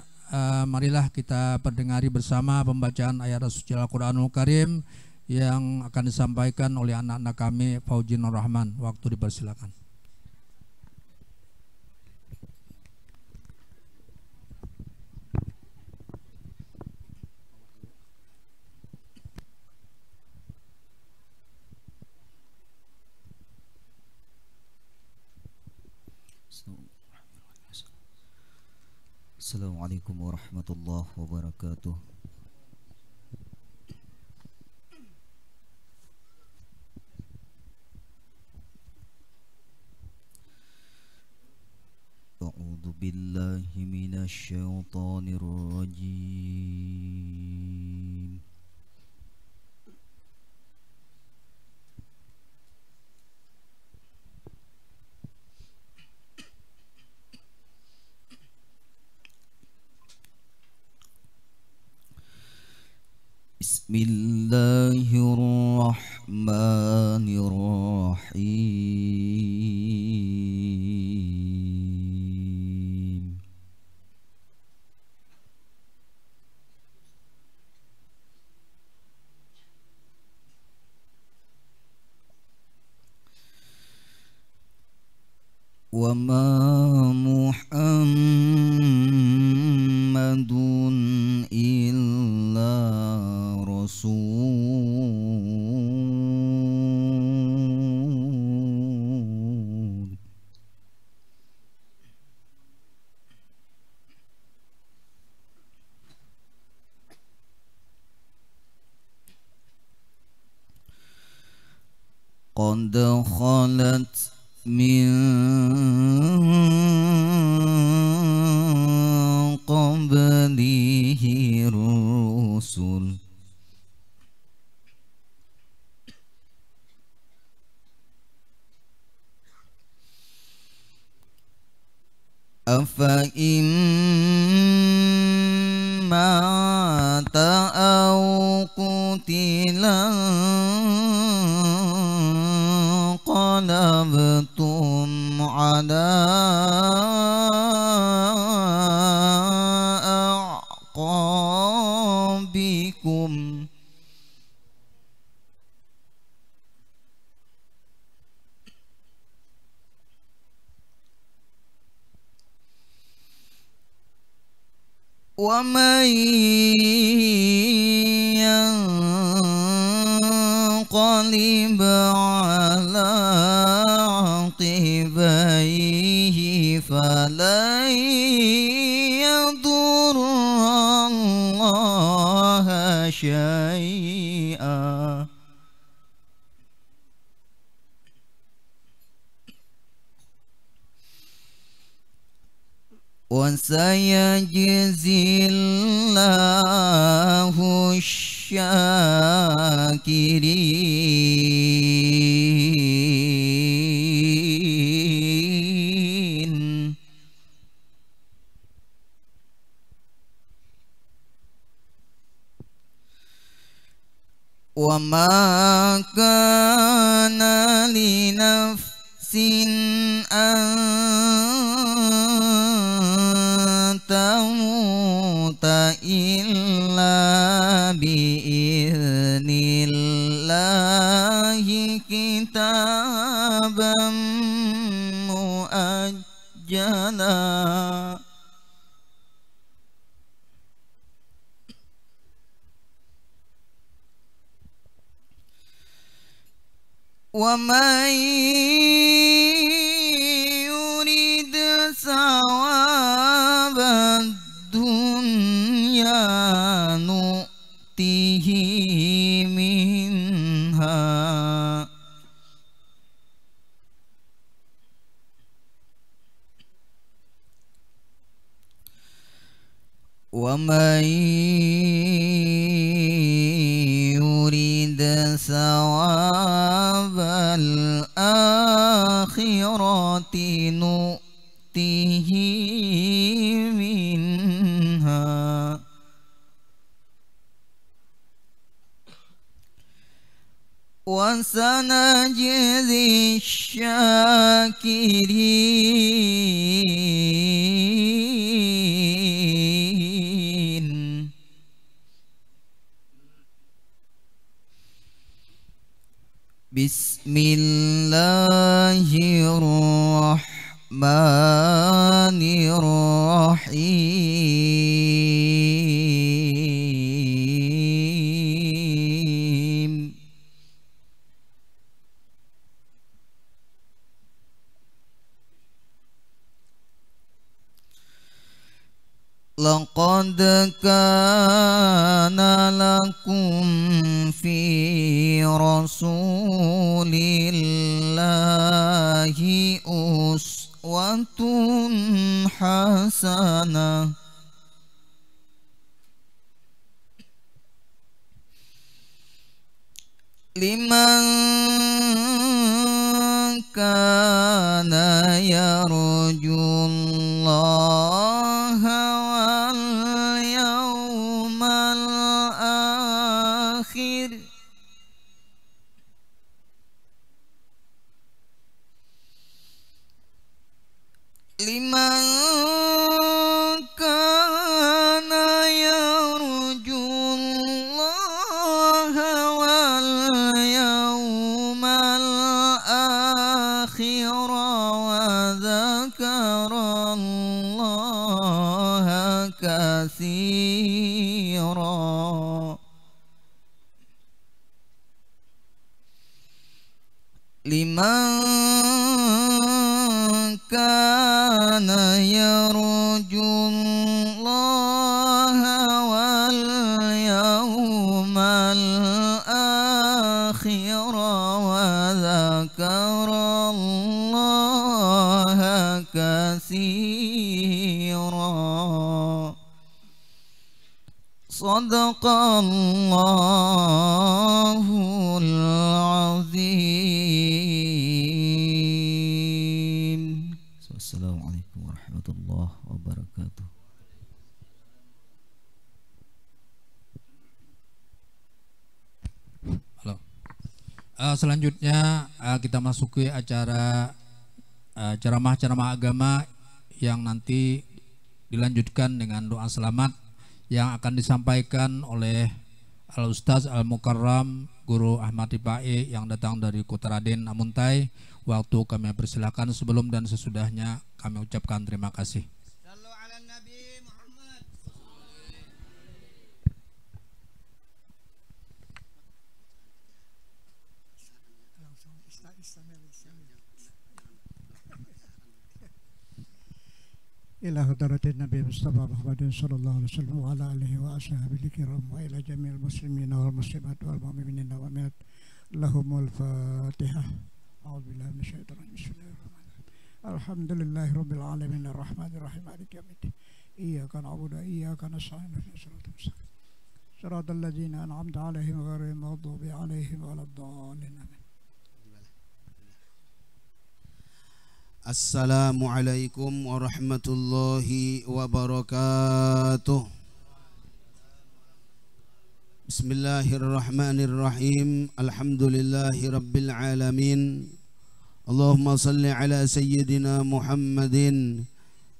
marilah kita perdengari bersama pembacaan ayat suci Al-Qur'anul Karim yang akan disampaikan oleh anak-anak kami Fauzin Nur Rahman. Waktu dipersilakan. Assalamualaikum warahmatullahi wabarakatuh. A'udzu billahi minasy syaithanir rajim. Bismillahirrahmanirrahim. Wa ma Muhammadun illa Rasul qad khalat min qablihi rusul afa mata aw qutila qalabtum ala a'qabikum wa man yanqalib ala aqibaihi falan yadurrallaha syai'a wa sayajzillahu syakirin. Wa ma kana li nafsin an tamuta illa bi'idnillahi kitaban muajjala. Wa man yurid sawabad dunya nu'tihi minha wa man yurid sawabad الآخرة نؤته منها وسنجزي الشاكرين بسم الله الرحمن الرحيم لقد كان لكم في رسول الله أسوة حسنة لمن كان يرجو الله واليوم الآخر لمن كان يرجو الله واليوم الآخر وذكر الله كثيرا لمن كان يرجو الله واليوم الآخر وذكر الله كثيرا صدق الله العظيم. Assalamualaikum warahmatullahi wabarakatuh. Halo. Selanjutnya kita masuki acara ceramah-ceramah agama yang nanti dilanjutkan dengan doa selamat yang akan disampaikan oleh Al-Ustaz Al-Mukarram Guru Ahmad Rifa'i yang datang dari Kota Raden Amuntai. Waktu kami persilakan, sebelum dan sesudahnya kami ucapkan terima kasih. إلى حضرة النبي مصطفى محمد صلى الله عليه وسلم وعلى آله وأصحابه الكرام وإلى جميع المسلمين والمسلمات والمؤمنين والمؤمنات لهم الفاتحة. أعوذ بالله من الشيطان الرجيم. بسم الله الرحمن الرحيم. الحمد لله رب العالمين الرحمن الرحيم مالك يوم الدين إياك نعبد وإياك نستعين اهدنا الصراط المستقيم صراط الذين أنعمت عليهم غير المغضوب عليهم ولا الضالين آمين. Assalamualaikum warahmatullahi wabarakatuh. Bismillahirrahmanirrahim. Alhamdulillahi rabbil alamin. Allahumma salli ala sayyidina Muhammadin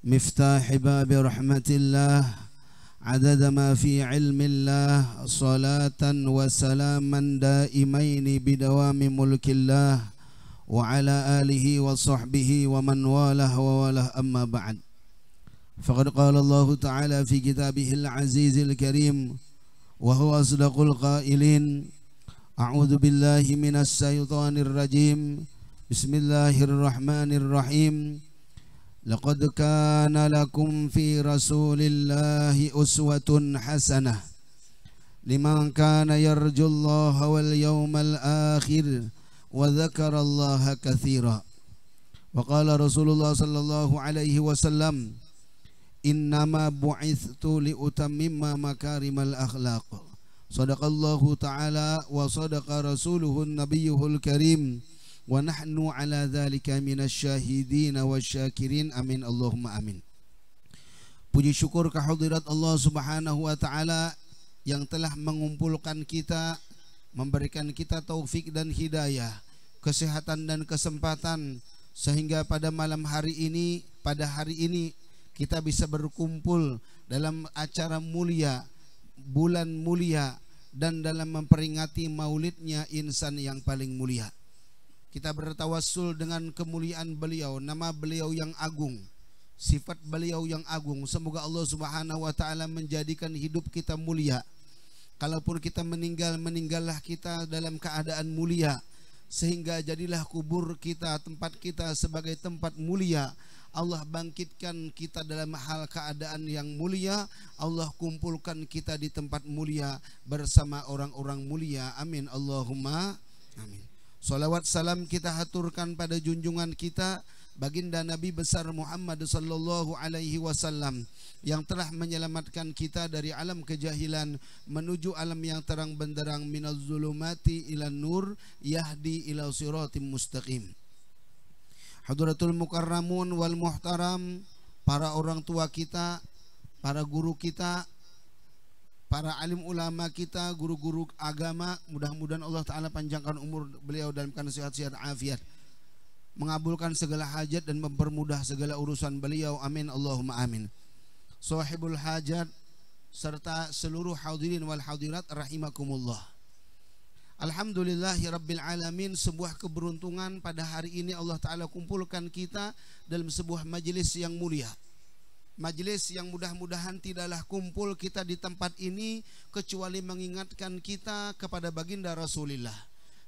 miftahi babi rahmatillah adada ma fi ilmillah salatan wa salaman daimaini bidawami mulkillah wa ala alihi wa sahbihi wa man walah wa walah amma ba'd. Faqad qala Allah ta'ala fi kitabihil azizil karim wa huwa asdaqul qailin. A'udzu billahi minas syaitonir rajim. Bismillahirrahmanirrahim. Laqad kana lakum fi rasulillahi uswatun hasanah liman kana yarjullaha wal yawmal akhir wa dzakarallaha katsira. Wa qala Rasulullah sallallahu alaihi wasallam, innama bu'ithtu li utammima makarimal akhlaq. Sadaqallahu ta'ala wa sadaqa rasuluhun nabiyyuhul karim wa nahnu ala dzalika minasyahidin wasyakirin. Amin Allahumma amin. Puji syukur kehadirat Allah Subhanahu wa taala yang telah mengumpulkan kita, memberikan kita taufik dan hidayah, kesehatan dan kesempatan, sehingga pada malam hari ini, pada hari ini kita bisa berkumpul dalam acara mulia, bulan mulia, dan dalam memperingati maulidnya insan yang paling mulia. Kita bertawassul dengan kemuliaan beliau, nama beliau yang agung, sifat beliau yang agung. Semoga Allah Subhanahu wa taala menjadikan hidup kita mulia. Kalaupun kita meninggal, meninggallah kita dalam keadaan mulia, sehingga jadilah kubur kita, tempat kita sebagai tempat mulia. Allah bangkitkan kita dalam hal keadaan yang mulia. Allah kumpulkan kita di tempat mulia bersama orang-orang mulia. Amin Allahumma amin. Salawat salam kita haturkan pada junjungan kita, baginda Nabi besar Muhammad sallallahu alaihi wasallam, yang telah menyelamatkan kita dari alam kejahilan menuju alam yang terang benderang, minaz zulumati ilan nur yahdi ila siratim mustaqim. Hadratul mukarramun wal muhtaram, para orang tua kita, para guru kita, para alim ulama kita, guru-guru agama, mudah-mudahan Allah Ta'ala panjangkan umur beliau dalam keadaan sehat-sehat afiat, mengabulkan segala hajat dan mempermudah segala urusan beliau. Amin Allahumma amin. Sahibul hajat serta seluruh hadirin wal hadirat rahimakumullah. Alhamdulillahi Rabbil Alamin. Sebuah keberuntungan pada hari ini Allah Ta'ala kumpulkan kita dalam sebuah majelis yang mulia, majelis yang mudah-mudahan tidaklah kumpul kita di tempat ini kecuali mengingatkan kita kepada baginda Rasulullah.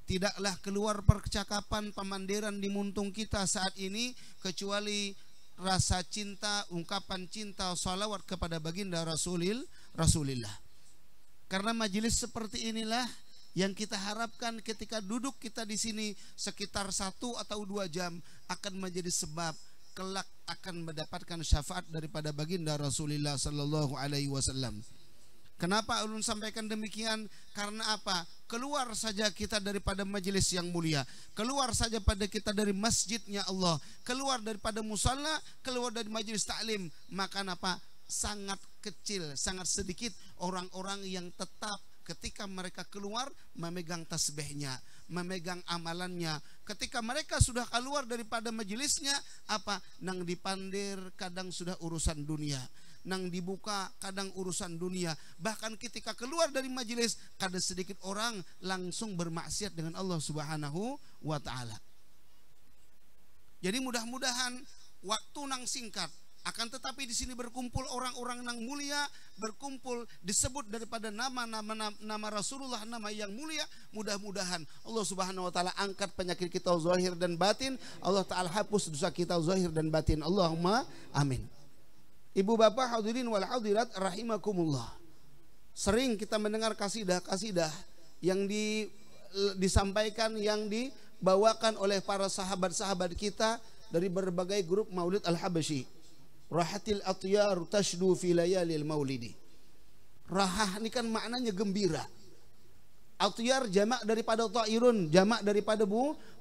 Tidaklah keluar percakapan pemandiran di muntung kita saat ini kecuali rasa cinta, ungkapan cinta, salawat kepada baginda Rasulullah. Karena majelis seperti inilah yang kita harapkan ketika duduk kita di sini sekitar 1 atau 2 jam akan menjadi sebab kelak akan mendapatkan syafaat daripada baginda Rasulullah sallallahu alaihi wasallam. Kenapa ulun sampaikan demikian? Karena apa? Keluar saja kita daripada majelis yang mulia, keluar saja pada kita dari masjidnya Allah, keluar daripada musalla, keluar dari majelis taklim, maka apa? Sangat kecil, sangat sedikit orang-orang yang tetap ketika mereka keluar memegang tasbihnya, memegang amalannya. Ketika mereka sudah keluar daripada majelisnya, apa? Nang dipandir kadang sudah urusan dunia, nang dibuka kadang urusan dunia. Bahkan ketika keluar dari majelis, kadang sedikit orang langsung bermaksiat dengan Allah Subhanahu wa taala. Jadi mudah-mudahan waktu nang singkat, akan tetapi di sini berkumpul orang-orang yang mulia, berkumpul disebut daripada nama Rasulullah, nama yang mulia. Mudah-mudahan Allah Subhanahu wa taala angkat penyakit kita zahir dan batin, Allah taala hapus dosa kita zahir dan batin. Allahumma amin. Ibu bapak hadirin wal hadirat rahimakumullah. Sering kita mendengar kasidah-kasidah yang disampaikan, yang dibawakan oleh para sahabat-sahabat kita dari berbagai grup Maulid Al-Habasyi. Rahatil atyar tashdu fi layalil maulidi. Rahah ini kan maknanya gembira. Atyar jamak daripada ta'irun, jamak daripada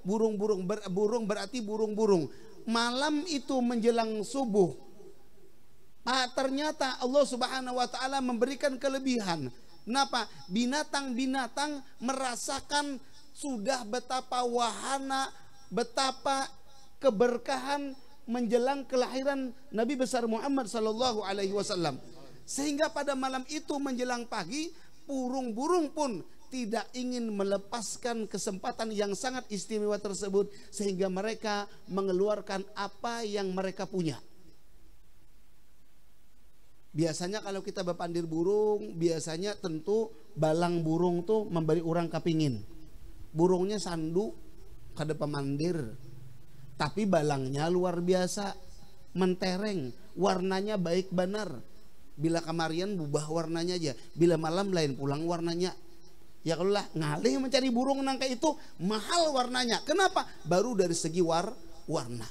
burung-burung. Burung berarti burung-burung. Malam itu menjelang subuh, ternyata Allah Subhanahu wa taala memberikan kelebihan. Kenapa? Binatang-binatang merasakan sudah betapa wahana, betapa keberkahan menjelang kelahiran Nabi besar Muhammad sallallahu alaihi wasallam. Sehingga pada malam itu menjelang pagi, burung-burung pun tidak ingin melepaskan kesempatan yang sangat istimewa tersebut, sehingga mereka mengeluarkan apa yang mereka punya. Biasanya kalau kita berpandir burung, biasanya tentu balang burung tuh memberi orang kapingin. Burungnya sandu kada pemandir, tapi balangnya luar biasa, mentereng, warnanya baik benar. Bila kamarian berubah warnanya aja, bila malam lain pulang warnanya. Ya kalau lah ngalih mencari burung nangka itu mahal warnanya. Kenapa? Baru dari segi warna.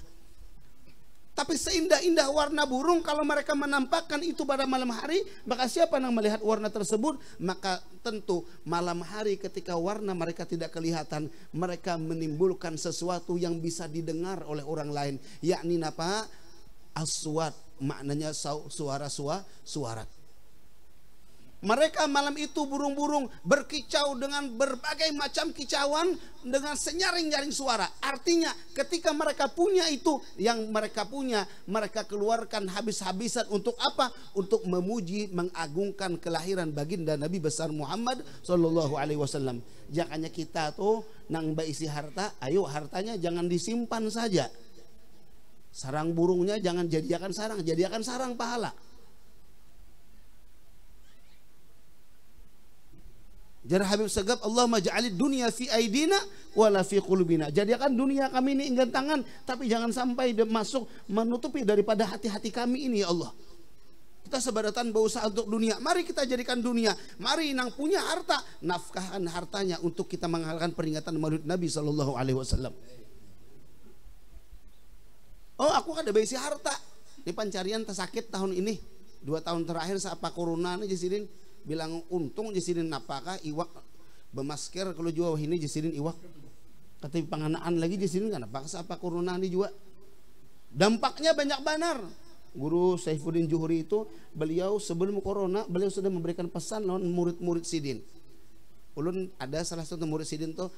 Tapi seindah-indah warna burung kalau mereka menampakkan itu pada malam hari, maka siapa yang melihat warna tersebut? Maka tentu malam hari ketika warna mereka tidak kelihatan, mereka menimbulkan sesuatu yang bisa didengar oleh orang lain, yakni apa? Aswat, maknanya suara. Mereka malam itu burung-burung berkicau dengan berbagai macam kicauan dengan senyaring-nyaring suara. Artinya ketika mereka punya itu, yang mereka punya, mereka keluarkan habis-habisan untuk apa? Untuk memuji, mengagungkan kelahiran baginda Nabi besar Muhammad sallallahu alaihi wasallam. Jakanya kita tuh nang isi harta, ayo hartanya jangan disimpan saja. Sarang burungnya jangan jadikan sarang, jadikan sarang pahala. Jar Habib Segaf, Allahumma ja'alid dunia fi aidina wala fi qulubina. Jadikan dunia kami ini enggan tangan, tapi jangan sampai masuk menutupi daripada hati-hati kami ini ya Allah. Kita sebaratan berusaha untuk dunia. Mari kita jadikan dunia. Mari nang punya harta, nafkahkan hartanya untuk kita menghalalkan peringatan Maulid Nabi sallallahu alaihi wasallam. Oh, aku kan ada besi harta. Ini pencarian tersakit tahun ini. 2 tahun terakhir saat corona ini jisidin bilang untung jisidin napakah iwak bermasker kalau jual ini jisidin iwak. Tapi panganaan lagi jisidin kan apa saat corona ini juga. Dampaknya banyak benar. Guru Saifuddin Juhri itu beliau sebelum corona beliau sudah memberikan pesan lawan murid-murid sidin. Ulun ada salah satu murid sidin tuh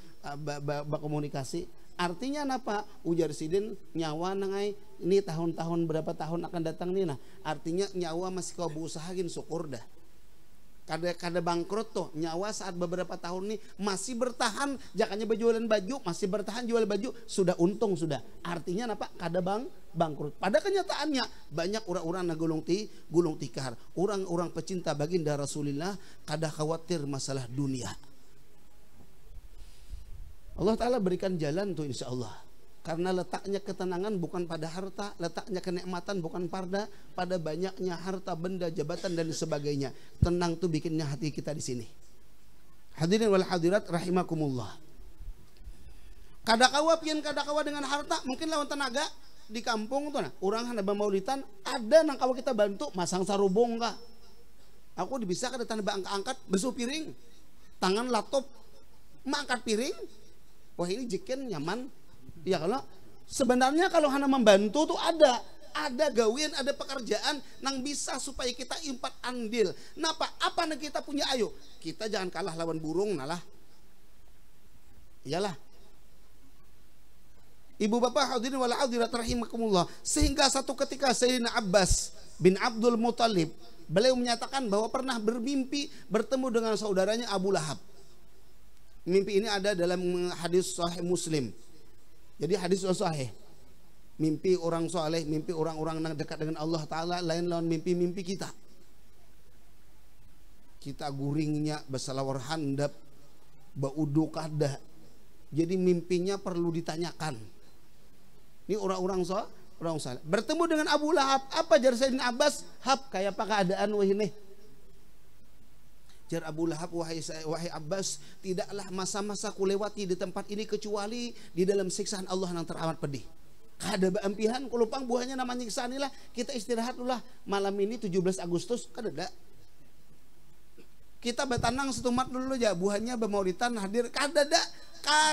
berkomunikasi. Artinya apa? Ujar sidin nyawa nangai ini tahun-tahun berapa tahun akan datang nih nah. Artinya nyawa masih kau berusahain syukur dah. Kada bangkrut tuh nyawa saat beberapa tahun ini masih bertahan, jakanya berjualan baju masih bertahan jual baju sudah untung sudah. Artinya apa? Kada bangkrut. Pada kenyataannya banyak orang-orang na gulung tikar, orang-orang pecinta baginda Rasulullah kada khawatir masalah dunia. Allah Ta'ala berikan jalan tuh insya Allah. Karena letaknya ketenangan bukan pada harta, letaknya kenikmatan bukan pada banyaknya harta, benda, jabatan dan sebagainya. Tenang tuh bikinnya hati kita di sini. Hadirin wal hadirat rahimakumullah. Kadakawa pian kadakawa dengan harta, mungkin lawan tenaga di kampung tuh nah, orang hana maulitan ada nang kawa kita bantu masang sarubong kah. Aku bisa kada tanah angkat besu piring, tangan laptop, mangkat piring. Wah ini jiken nyaman. Ya kalau sebenarnya kalau hanya membantu tuh ada gawian, ada pekerjaan nang bisa supaya kita impat andil. Napa? Apa nang kita punya ayo? Kita jangan kalah lawan burung nalah. Iyalah. Ibu bapak hadirin wal hadirat rahimakumullah. Sehingga satu ketika Sayyidina Abbas bin Abdul Muthalib beliau menyatakan bahwa pernah bermimpi bertemu dengan saudaranya Abu Lahab. Mimpi ini ada dalam hadis Sahih Muslim. Jadi hadis sahih. Mimpi orang soleh, mimpi orang-orang yang dekat dengan Allah Ta'ala lain lawan mimpi-mimpi kita. Kita guringnya bersalawar handap, baudu kada. Jadi mimpinya perlu ditanyakan. Ini orang-orang soleh. Bertemu dengan Abu Lahab. Apa jar Sayyidina Abbas? Hab kayak apa keadaan wah ini? Jar Abu Lahab, wahai Abbas, tidaklah masa-masa kulewati di tempat ini kecuali di dalam siksaan Allah yang teramat pedih. Kada beampihan, kulupang buahnya namanya siksaan inilah. Kita istirahat dulu lah malam ini 17 Agustus, kada. Kita betanang setumat dulu aja, buahnya bermaulitan hadir, kada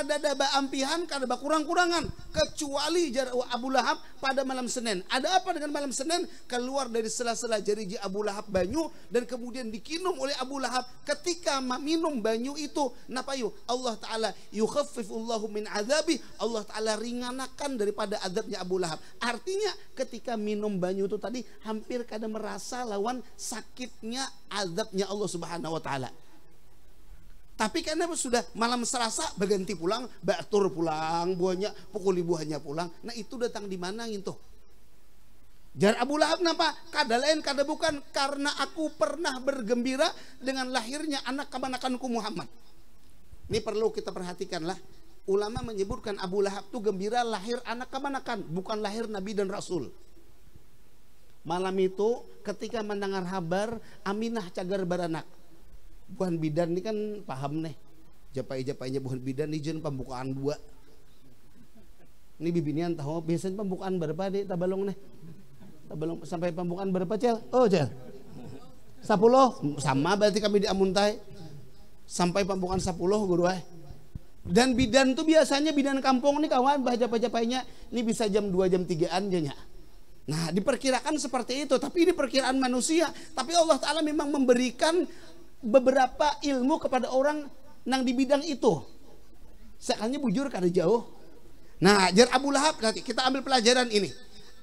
ada beampihan, kada kurang-kurangan kecuali jar Abu Lahab pada malam Senin. Ada apa dengan malam Senin? Keluar dari sela-sela jariji Abu Lahab banyu dan kemudian dikinum oleh Abu Lahab. Ketika minum banyu itu napa yu? Allah Ta'ala yukhaffifullahu min azabi, Allah Ta'ala ringanakan daripada azabnya Abu Lahab. Artinya ketika minum banyu itu tadi hampir kada merasa lawan sakitnya azabnya Allah Subhanahu wa Ta'ala. Tapi karena sudah malam Selasa berganti pulang, batur pulang, buahnya pukuli buahnya pulang. Nah itu datang di mana gitu? Jar Abu Lahab napa? Kada lain kada bukan karena aku pernah bergembira dengan lahirnya anak kemanakanku Muhammad. Ini perlu kita perhatikanlah. Ulama menyebutkan Abu Lahab itu gembira lahir anak kemanakan, bukan lahir Nabi dan Rasul. Malam itu ketika mendengar kabar Aminah cagar baranak. Buhan bidan ini kan paham nih. Japai-japainya buhan bidan izin pembukaan 2. Ini bibinian tahu biasanya pembukaan berapa deh tabalong nih. Tabalong sampai pembukaan berapa Cel? Oh Cel. 10 sama berarti kami di Amuntai. Sampai pembukaan 10 guru ay. Dan bidan tuh biasanya bidan kampung nih kawan baca-baca-nya ini bisa jam 2 jam 3-an aja. Nah, diperkirakan seperti itu, tapi ini perkiraan manusia. Tapi Allah Ta'ala memang memberikan beberapa ilmu kepada orang yang di bidang itu. Sekalinya bujur kada jauh. Nah, jar Abu Lahab nanti kita ambil pelajaran ini.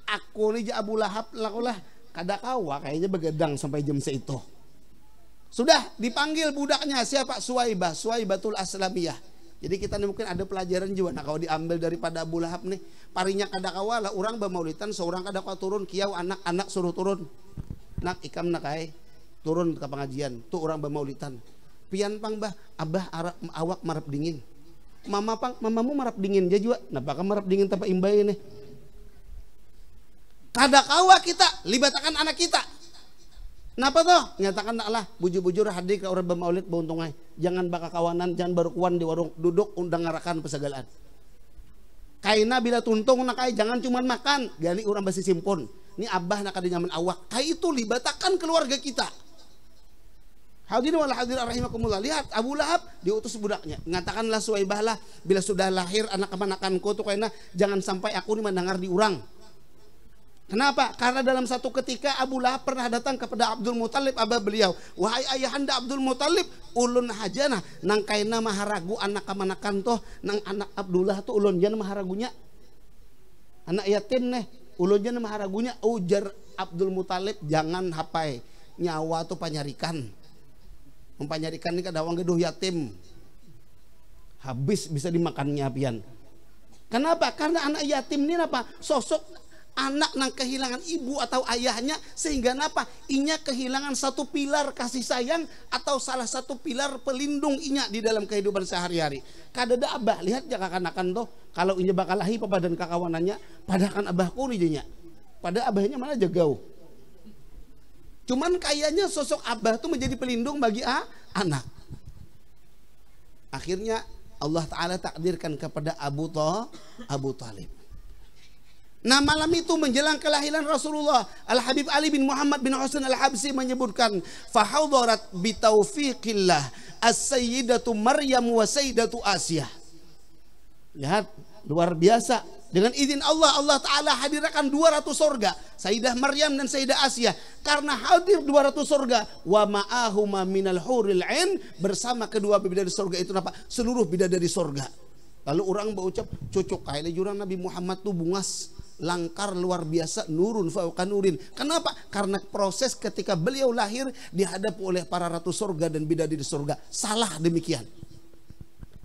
Aku nih jar Abu Lahab lakulah kada kawa kayaknya begadang sampai jam seitu. Sudah dipanggil budaknya siapa? Suwaibatul Aslamiyah. Jadi kita nih mungkin ada pelajaran juga. Nah kalau diambil daripada Abu Lahab nih, parinya kada kawa lah orang bemaulitan seorang kada kawa turun kiau anak-anak suruh turun. Nak ikam nak ay turun ke pengajian. Tuh orang bemaulitan. Pian pang bah abah awak marap dingin. Mama pang mamamu marap dingin aja juga. Nah bakal marap dingin tanpa imbai nih. Kada kawa kita libatakan anak kita. Napa toh? Nyatakan Allah bujur-bujur hadir ke orang bermaulid beuntungai. Jangan baka kawanan, jangan barukuan di warung duduk undang ngarakan pesagalaan. Kaina bila tuntung nakai jangan cuma makan, gali orang basi simpun. Ini abah nak ada nyaman awak. Kai itu libatakan keluarga kita. Hadirin wal hadirat rahimakumullah. Lihat Abu Lahab diutus budaknya. Ngatakanlah Suwaibah lah bila sudah lahir anak kemanakanku tuh kaina jangan sampai aku ini mendengar di urang. Kenapa? Karena dalam satu ketika Abu Lahab pernah datang kepada Abdul Muthalib abah beliau. Wahai ayahanda Abdul Muthalib, ulun hajana nang kaina maharagu anak kamanakan toh nang anak Abdullah tuh ulun jana maharagunya. Anak yatim nih, ulun jana maharagunya. Ujar Abdul Muthalib jangan hapai nyawa tuh panyarikan. Mempanyarikan ini kadawang geduh yatim. Habis bisa dimakannya pian. Kenapa? Karena anak yatim ini apa? Sosok anak nang kehilangan ibu atau ayahnya sehingga napa inya kehilangan satu pilar kasih sayang atau salah satu pilar pelindung inya di dalam kehidupan sehari-hari. Kadada abah lihat jaka kanakan toh kalau inya bakal lahi papadan kakawanannya padahkan abahku nih jenya. Pada abahnya mana jagau. Cuman kayaknya sosok abah tuh menjadi pelindung bagi anak. Akhirnya Allah Ta'ala takdirkan kepada Abu Talib. Nah malam itu menjelang kelahiran Rasulullah, Al-Habib Ali bin Muhammad bin Husain Al-Habsyi menyebutkan fahadarat bitaufiqillah as-sayyidatu Maryam wa sayyidatu Asia. Lihat luar biasa. Dengan izin Allah, Allah Ta'ala hadirkan 200 surga, Sayyidah Maryam dan Sayyidah Asia. Karena hadir 200 surga, wa ma'ahuma minal huril ain, bersama kedua bidadari surga itu apa? Seluruh bidadari surga. Lalu orang berucap, cocok kayak jurang Nabi Muhammad tuh bungas langkar luar biasa, nurun fauqa nurin. Kenapa? Karena proses ketika beliau lahir dihadapi oleh para ratu surga dan bidadari surga. Salah demikian.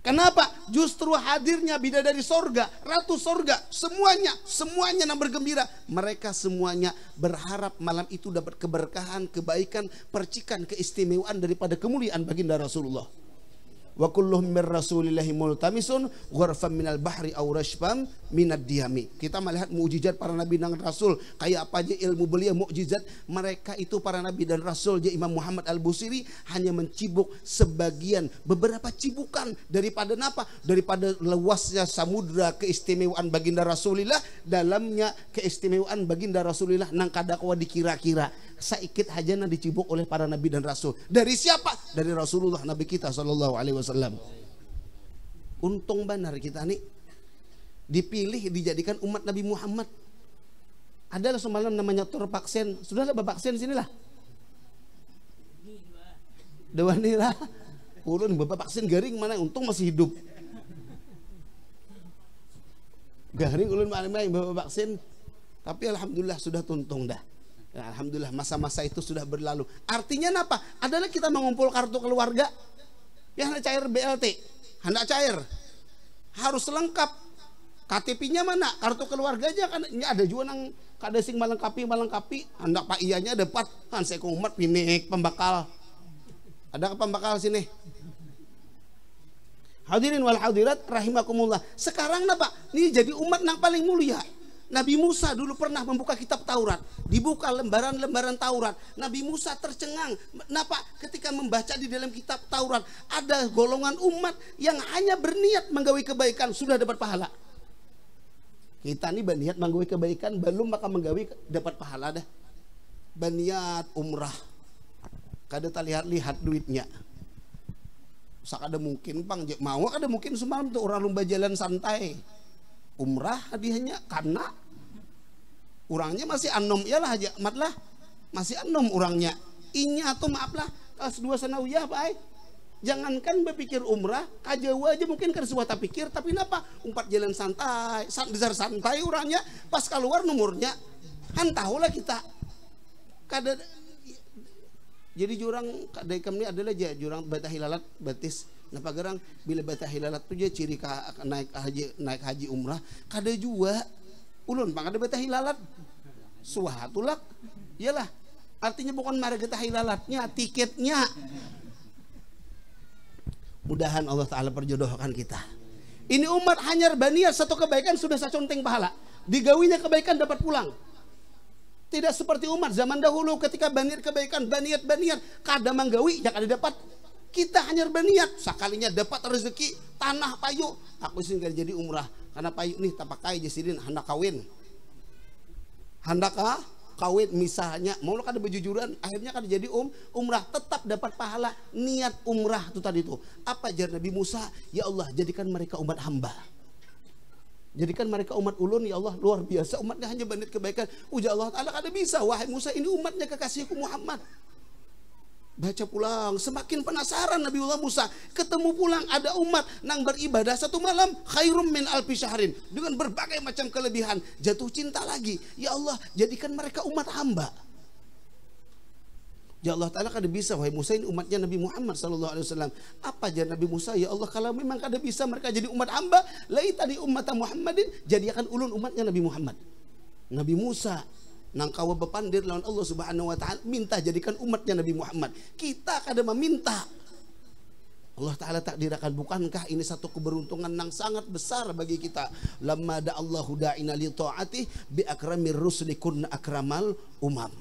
Kenapa? Justru hadirnya bidadari surga, ratu surga, semuanya yang bergembira. Mereka semuanya berharap malam itu dapat keberkahan, kebaikan, percikan, keistimewaan daripada kemuliaan baginda Rasulullah. Wa kulluhum min rasulillahi multamisun ghurfan minal bahri aw rashfam minad diyami. Kita melihat mukjizat para nabi dan rasul, kayak apa aja ilmu beliau mukjizat. Mereka itu para nabi dan rasul, Imam Muhammad Al-Busiri hanya mencibuk sebagian, beberapa cibukan daripada apa? Daripada luasnya samudra keistimewaan baginda Rasulullah, dalamnya keistimewaan baginda Rasulullah nang kadakwa dikira-kira. Saikit hajana dicibuk oleh para nabi dan rasul. Dari siapa? Dari Rasulullah Nabi kita sallallahu alaihi wasallam. Untung benar kita nih dipilih dijadikan umat Nabi Muhammad. Adalah semalam namanya tervaksin. Sudahlah vaksin sinilah. Dewanira. Ulun bapak vaksin garing mana? Untung masih hidup. Garing ulun mana bapak vaksin. Tapi alhamdulillah sudah tuntung dah. Ya, alhamdulillah masa-masa itu sudah berlalu. Artinya apa? Adalah kita mengumpul kartu keluarga. Ya hendak cair BLT, hendak cair. Harus lengkap. KTP-nya mana? Kartu keluarga aja kan. Ini ada juga nang kada sing melengkapi. Hendak pak iyanya dapat. Kan saya umat pinik pembakal. Ada ke pembakal sini? Hadirin wal hadirat rahimakumullah. Sekarang apa? Ini jadi umat nang paling mulia. Nabi Musa dulu pernah membuka kitab Taurat. Dibuka lembaran-lembaran Taurat. Nabi Musa tercengang. Kenapa? Ketika membaca di dalam kitab Taurat. Ada golongan umat yang hanya berniat menggawi kebaikan. Sudah dapat pahala. Kita nih baniat menggawi kebaikan belum maka menggawi dapat pahala dah. Baniat umrah kada lihat duitnya. Sakada mungkin pang mau kada mungkin semalam tuh orang lomba jalan santai. Umrah hadiahnya karena orangnya masih anom iyalah aja mat lah. Masih anom orangnya. Inya atau maaf lah kelas 2 sanawiyah baik. Jangankan berpikir umrah, kajawa aja mungkin kan suatu pikir, tapi kenapa umpat jalan santai, besar santai orangnya, pas keluar nomornya, kan tahulah kita. Kada, jadi jurang dari kami adalah jurang bata hilalat batis. Napa gerang bila bata hilalat tu je ciri naik haji umrah, kada jua ulun pang ada bata hilalat, suhatulak, iyalah. Artinya bukan marah bata hilalatnya, tiketnya. Mudahan Allah Ta'ala perjodohkan kita. Ini umat hanyar baniat satu kebaikan sudah saconteng pahala. Digawinya kebaikan dapat pulang. Tidak seperti umat zaman dahulu ketika baniat kebaikan, baniat kadang menggawi jak ada dapat. Kita hanyar baniat sekalinya dapat rezeki tanah payu. Aku sih jadi umrah karena payu nih tak pakai jasidin hendak kawin. Hendak kawin misalnya mau lo kada berjujuran akhirnya kada jadi umrah tetap dapat pahala niat umrah itu tadi itu apa jar Nabi Musa ya Allah jadikan mereka umat hamba jadikan mereka umat ulun ya Allah luar biasa umatnya hanya baniat kebaikan ujar Allah Ta'ala kada bisa wahai Musa ini umatnya kekasihku Muhammad baca pulang semakin penasaran Nabiullah Musa ketemu pulang ada umat nang beribadah satu malam khairum min alfi syahrin dengan berbagai macam kelebihan jatuh cinta lagi ya Allah jadikan mereka umat hamba ya Allah Ta'ala kada bisa wahai Musa ini umatnya Nabi Muhammad SAW apa aja Nabi Musa ya Allah kalau memang kada bisa mereka jadi umat hamba laita di umat Muhammadin jadikan ulun umatnya Nabi Muhammad Nabi Musa nang kawa bepandir lawan Allah Subhanahu wa Ta'ala minta jadikan umatnya Nabi Muhammad kita kada meminta Allah Ta'ala takdirkan bukankah ini satu keberuntungan yang sangat besar bagi kita lamma da Allahu da'ina li ta'ati bi akramir rusuli kunna akramal umam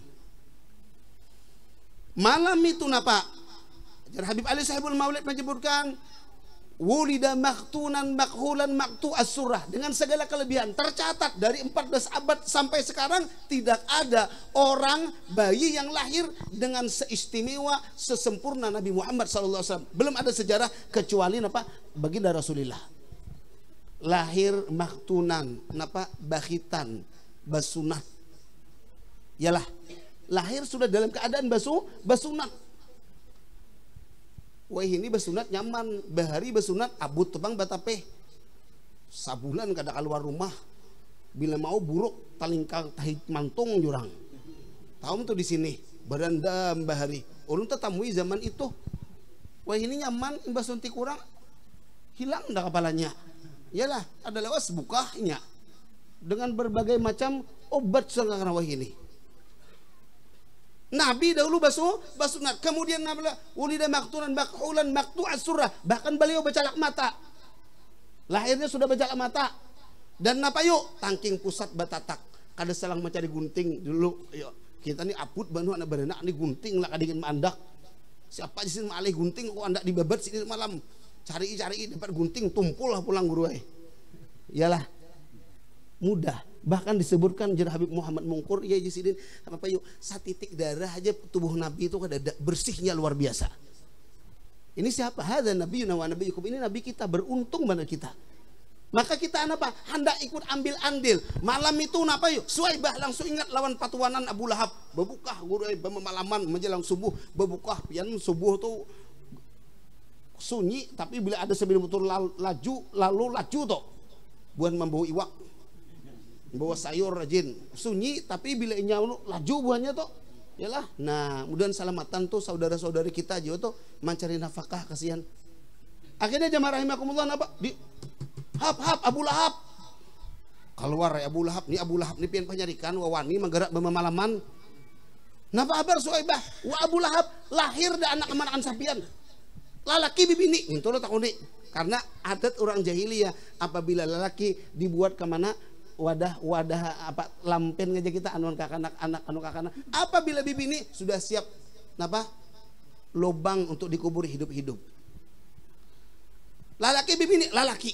malam itu napa Habib Ali Sahibul Maulid menyebutkan wulida maktunan makhulan maktu as-surah dengan segala kelebihan tercatat dari 14 abad sampai sekarang tidak ada orang bayi yang lahir dengan seistimewa sesempurna Nabi Muhammad SAW belum ada sejarah kecuali napa baginda Rasulullah lahir maktunan napa bakhitan basunat yalah lahir sudah dalam keadaan basunat wah ini basunat nyaman, bahari basunat abut tebang batapeh. Sabulan kada keluar rumah. Bila mau buruk talingkang tahi mantung jurang. Tahu tuh di sini beranda bahari. Ulun tetamui zaman itu. Wah ini nyaman basunti kurang hilang dah kepalanya. Yalah ada lewas bukahnya dengan berbagai macam obat sekarang wah ini. Nabi dahulu basunat, kemudian Nabi ulida maktunan makhulan maktu as-surah, bahkan beliau bercalak mata. Lahirnya sudah bercalak mata. Dan napa yuk tangking pusat batatak. Kada selang mencari gunting dulu. Yuk, kita nih aput banu anak berenak nih gunting lah kadingin mandak. Siapa di sini malih gunting kok andak dibabat sini malam. Cari dapat gunting tumpul lah pulang guru Iyalah. Mudah. Bahkan disebutkan jar Habib Muhammad Mungkur ya jisidin apa yuk satitik darah aja tubuh Nabi itu kada bersihnya luar biasa. Ini siapa? Hadza nabiyuna wa nabiyukum. Ini nabi kita beruntung mana kita. Maka kita apa? Hendak ikut ambil andil. Malam itu napa yuk? Suaibah langsung ingat lawan patuanan Abu Lahab. Bebukah guru bermalaman menjelang subuh bebukah pian subuh tuh sunyi tapi bila ada sebelum betul lalu laju toh buat membawa iwak bawa sayur rajin sunyi tapi bila nyau laju buahnya toh yalah nah kemudian salamatan tuh saudara-saudari kita juga tuh mencari nafkah kasihan akhirnya jamaah rahimakumullah napa di hap Abu Lahab keluar ya Abu Lahab ni pian penyarikan wawani menggerak bermalaman napa kabar Suaibah wa Abu Lahab lahir da anak aman sapian lalaki bibini itu lo takuni karena adat orang jahiliyah apabila lalaki dibuat kemana wadah apa lampen aja kita anuan kakanak anak anu kakanak apabila bibi ini sudah siap apa lobang untuk dikubur hidup-hidup lalaki bibi ini lalaki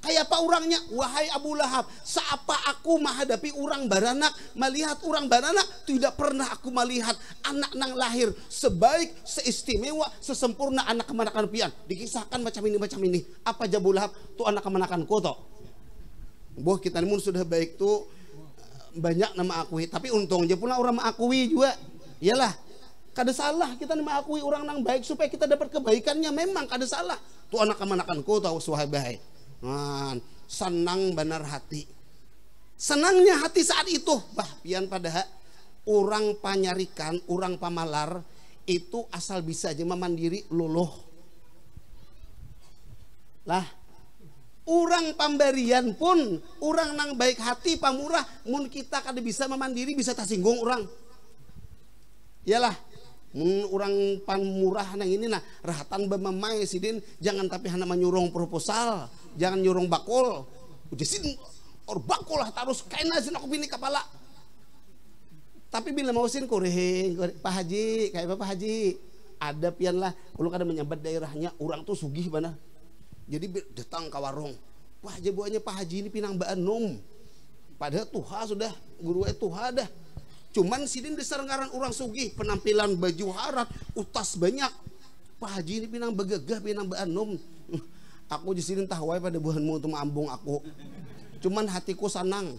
Kayak apa orangnya? Wahai Abu Lahab, seapa aku menghadapi orang baranak, melihat orang baranak, tidak pernah aku melihat anak nang lahir sebaik, seistimewa, sesempurna anak kemanakan pian. Dikisahkan macam ini. Apa Abu Lahab? Tuh anak kemanakan koto. Boh kita ini sudah baik tuh banyak nama akui, tapi untung aja pula orang mengakui juga. Iyalah, kada salah kita mengakui orang nang baik supaya kita dapat kebaikannya, memang kada salah. Tuh anak kemanakan koto suhai baik. Senang benar hati. Senangnya hati saat itu. Bah pian padahal orang panyarikan, orang pamalar itu asal bisa aja memandiri luluh. Lah, orang pemberian pun orang nang baik hati pamurah, mun kita kada bisa memandiri bisa tersinggung orang. Iyalah, orang pamurah nang ini nah rahatan bemamai sidin jangan tapi hanya menyurung proposal, jangan nyurung bakul. Ujisin or bakul lah terus kaina sin aku pilih kepala. Tapi bila mau sin koreh Pak Haji, kayak Pak Haji ada pian lah kalau kada menyambat daerahnya orang tuh sugih mana. Jadi datang ke warung. Wah jabuannya Pak Haji ini pinang baanom. Padahal tuha sudah guru tuha dah. Cuman sidin besar ngaran orang sugih, penampilan baju harat, utas banyak. Pak Haji ini pinang begegah, pinang baanom. Aku di sini tahwai pada buhanmu untuk mambung aku. Cuman hatiku sanang.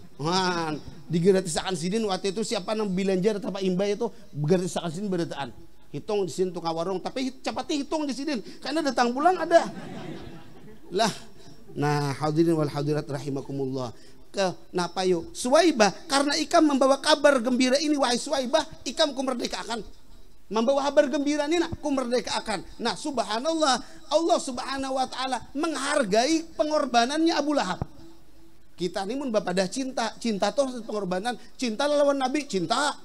Digratisakan sidin waktu itu siapa nang bilanjar atau imbai itu gratisakan sidin berdataan. Hitung di sini tukang warung, tapi cepati hitung di sini karena datang pulang ada. Lah, nah hadirin wal hadirat rahimakumullah. Kenapa yuk Suwaibah, karena ikam membawa kabar gembira ini, wahai Suwaibah, ikam ku merdekakan, membawa kabar gembira ini nak ku merdekakan. Nah subhanallah, Allah subhanahu wa ta'ala menghargai pengorbanannya Abu Lahab. Kita ini mun bapak dah cinta toh pengorbanan, cinta lawan Nabi, cinta.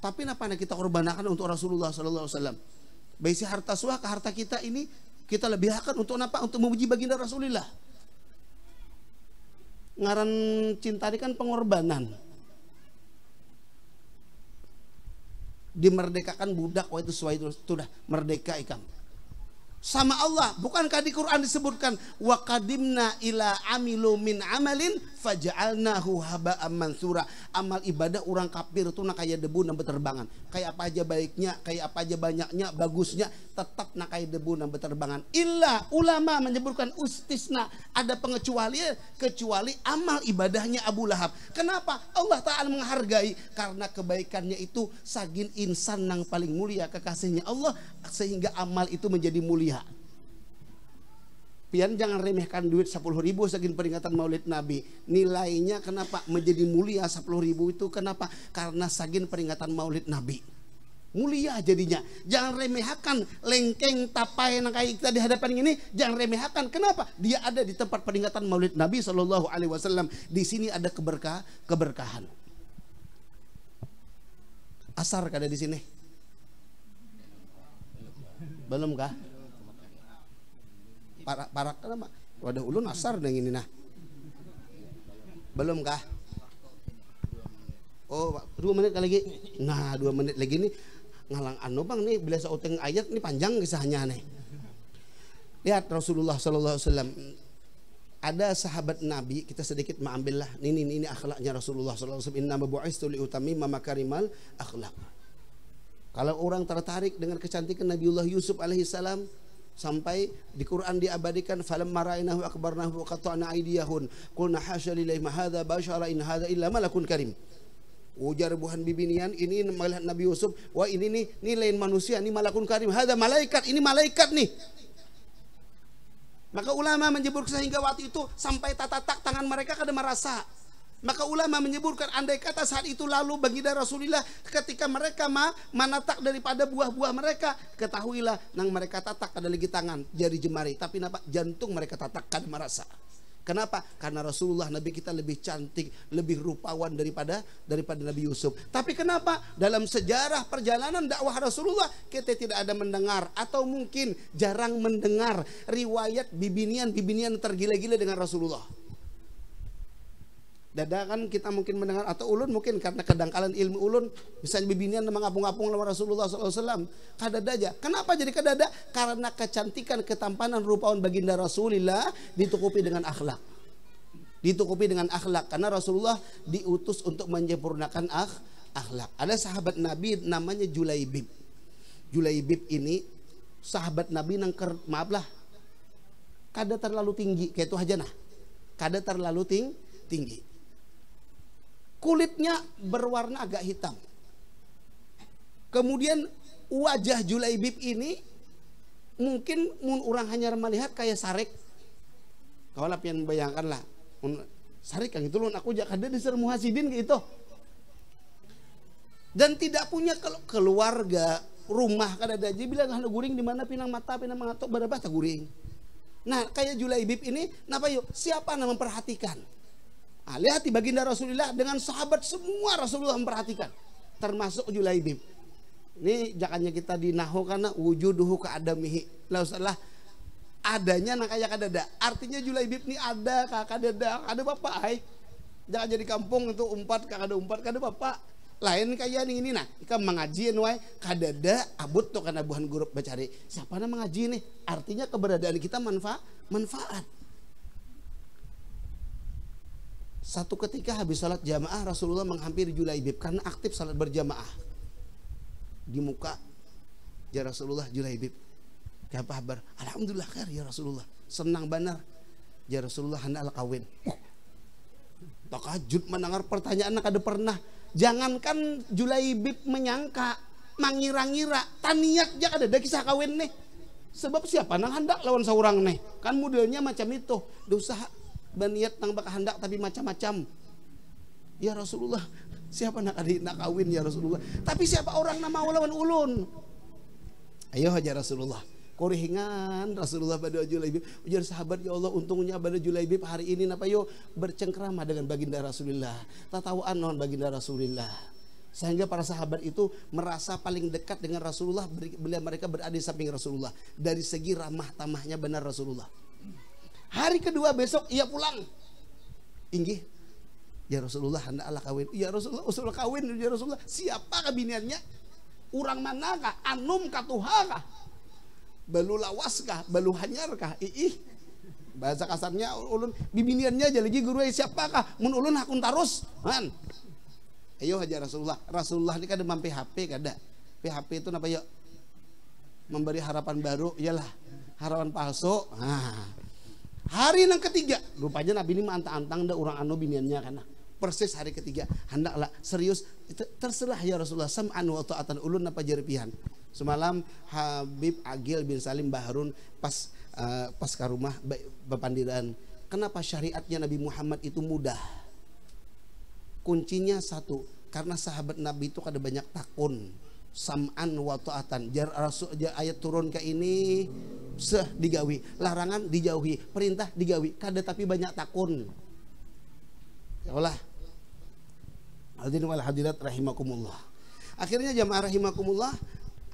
Tapi napa kita korbankan untuk Rasulullah sallallahu alaihi wasallam. Baisi harta suah ke harta kita ini kita lebih akan untuk apa? Untuk memuji baginda Rasulullah. Ngaran cinta ini kan pengorbanan. Dimerdekakan budak, wah itu sudah merdeka ikam. Sama Allah, bukankah di Quran disebutkan wa qadimna ila amilu min amalin faja'alnahu haba'an mansura. Amal ibadah orang kafir itu nak kayak debu nang berterbangan. Kayak apa aja baiknya, kayak apa aja banyaknya, bagusnya, tetap nak kayak debu nang berterbangan. Illa ulama menyebutkan istisna, ada pengecualian kecuali amal ibadahnya Abu Lahab. Kenapa? Allah Ta'ala menghargai karena kebaikannya itu sagin insan nang paling mulia kekasihnya Allah, sehingga amal itu menjadi mulia. Pian jangan remehkan duit 10.000 segini peringatan Maulid Nabi. Nilainya kenapa menjadi mulia 10.000 itu kenapa? Karena sagin peringatan Maulid Nabi. Mulia jadinya. Jangan remehkan lengkeng tapai yang kayak kita di hadapan ini, jangan remehkan. Kenapa? Dia ada di tempat peringatan Maulid Nabi sallallahu alaihi wasallam. Di sini ada keberkahan. Asar kada di sini? Belum kah? Parak kenapa? Wadah ulun asar dengan ini nah. Belum kah? Oh 2 menit lagi. Nah 2 menit lagi nih ngalang anu bang nih bila sauteng ayat nih panjang kisahnya nih. Lihat Rasulullah sallallahu alaihi wasallam. Ada sahabat Nabi, kita sedikit mengambil lah. Ini akhlaknya Rasulullah sallallahu alaihi wasallam. Inna bu'istu liutamimma makarimal akhlak. Kalau orang tertarik dengan kecantikan Nabiullah Yusuf alaihi salam, sampai di Quran diabadikan falamma ra'aynahu akbarnahu wa qata'na aydiyahun qulna hasya lillahi ma hadza bashara in hadza illa malakun karim. Ujar buhan bibinian ini melihat Nabi Yusuf, wah ini lain manusia, ini malakun karim, hadza malaikat, ini malaikat nih. Maka ulama menyebutkan sehingga waktu itu sampai tatak tangan mereka kada merasa. Maka ulama menyebutkan andai kata saat itu lalu baginda Rasulullah ketika mereka manatak daripada buah-buah mereka, ketahuilah nang mereka tatak kada lagi tangan jari jemari, tapi napa jantung mereka tatak kada merasa. Kenapa? Karena Rasulullah Nabi kita lebih cantik, lebih rupawan daripada Nabi Yusuf. Tapi kenapa? Dalam sejarah perjalanan dakwah Rasulullah kita tidak ada mendengar atau mungkin jarang mendengar riwayat bibinian tergila-gila dengan Rasulullah. Dada kan kita mungkin mendengar atau ulun mungkin karena kedangkalan ilmu ulun misalnya bibinian mengapung-apung lawan Rasulullah SAW kadada aja. Kenapa jadi kadada? Karena kecantikan ketampanan rupawan baginda Rasulullah ditutupi dengan akhlak. ditutupi dengan akhlak, karena Rasulullah diutus untuk menyempurnakan akhlak. Ada sahabat Nabi namanya Julaibib. Julaibib ini sahabat Nabi nangker, maaflah, kada terlalu tinggi kayak itu aja nah, kada terlalu tinggi. Kulitnya berwarna agak hitam. Kemudian wajah Julaibib ini mungkin orang hanya melihat kayak sarek. Kau lah pian bayangkan lah, sarek yang itu loh aku jak ada di Ser Muhasidin gitu. Dan tidak punya keluarga, rumah kada ada aja bilang hana guring di mana pinang mata pinang mangatok berapa tak guring. Nah kayak Julaibib ini, napa yuk? Siapa yang memperhatikan? Nah, lihat di baginda Rasulullah dengan sahabat semua Rasulullah memperhatikan, termasuk Julaibib. Ini jakannya kita dinahu karena wujuduhu keadamihi. Lah salah adanya nak kayak kadada. Artinya Julaibib ini ada kadada, ada bapak ai. Jangan jadi kampung itu umpat kada bapak. Lain kayak ini nah, kita mengaji nuai kadada abut tuh karena buhan grup bacari. Siapa nama mengaji nih? Artinya keberadaan kita manfaat. Satu ketika habis salat jamaah Rasulullah menghampiri Julaibib karena aktif salat berjamaah. Di muka ya Rasulullah Julaibib. Apa kabar? Alhamdulillah khair ya Rasulullah. Senang benar. Ya Rasulullah hendak kawin. Takajud mendengar pertanyaan kada pernah. Jangankan Julaibib menyangka, mangira-ngira, taniat aja kada ada kisah kawin nih. Sebab siapa nang hendak lawan seorang nih? Kan modelnya macam itu. Dosa baniat nang bakal hendak tapi macam-macam. Ya Rasulullah, siapa nak kawin ya Rasulullah? Tapi siapa orang nama lawan ulun? Ayo aja Rasulullah. Koringan Rasulullah pada Julaibib. Ujar sahabat, ya Allah untungnya pada Julaibib hari ini napa yo bercengkrama dengan baginda Rasulullah. Tatawaan non baginda Rasulullah. Sehingga para sahabat itu merasa paling dekat dengan Rasulullah bila mereka berada di samping Rasulullah. Dari segi ramah tamahnya benar Rasulullah. Hari kedua besok ia pulang. Inggih. Ya Rasulullah hendak Allah kawin. Ya Rasulullah kawin ya Rasulullah. Siapa kabiniannya? Urang manakah? Anum katuhakah? Balu lawaskah? Balu hanyarkah? Bahasa kasarnya ulun bibiniannya aja lagi guru siapakah? Mun ulun hakun tarus. Man. Ayo aja Rasulullah. Rasulullah ini kada mampu PHP kada. PHP itu apa ya? Memberi harapan baru, iyalah. Harapan palsu. Nah. Hari yang ketiga, rupanya Nabi ini antang-antang dah orang anu biniannya karena persis hari ketiga hendaklah serius terserah ya Rasulullah sam'an wa ta'atan ulun apa jerpihan. Semalam Habib Agil bin Salim Baharun pas ke rumah bepandiran. Kenapa syariatnya Nabi Muhammad itu mudah? Kuncinya satu, karena sahabat Nabi itu kada banyak takun. Sam'an wa ta'atan. Jar ayat turun ke ini digawi, larangan dijauhi, perintah digawi, kada tapi banyak takun. Ya Allah. Hadirin wal hadirat rahimakumullah. Akhirnya jamaah rahimakumullah,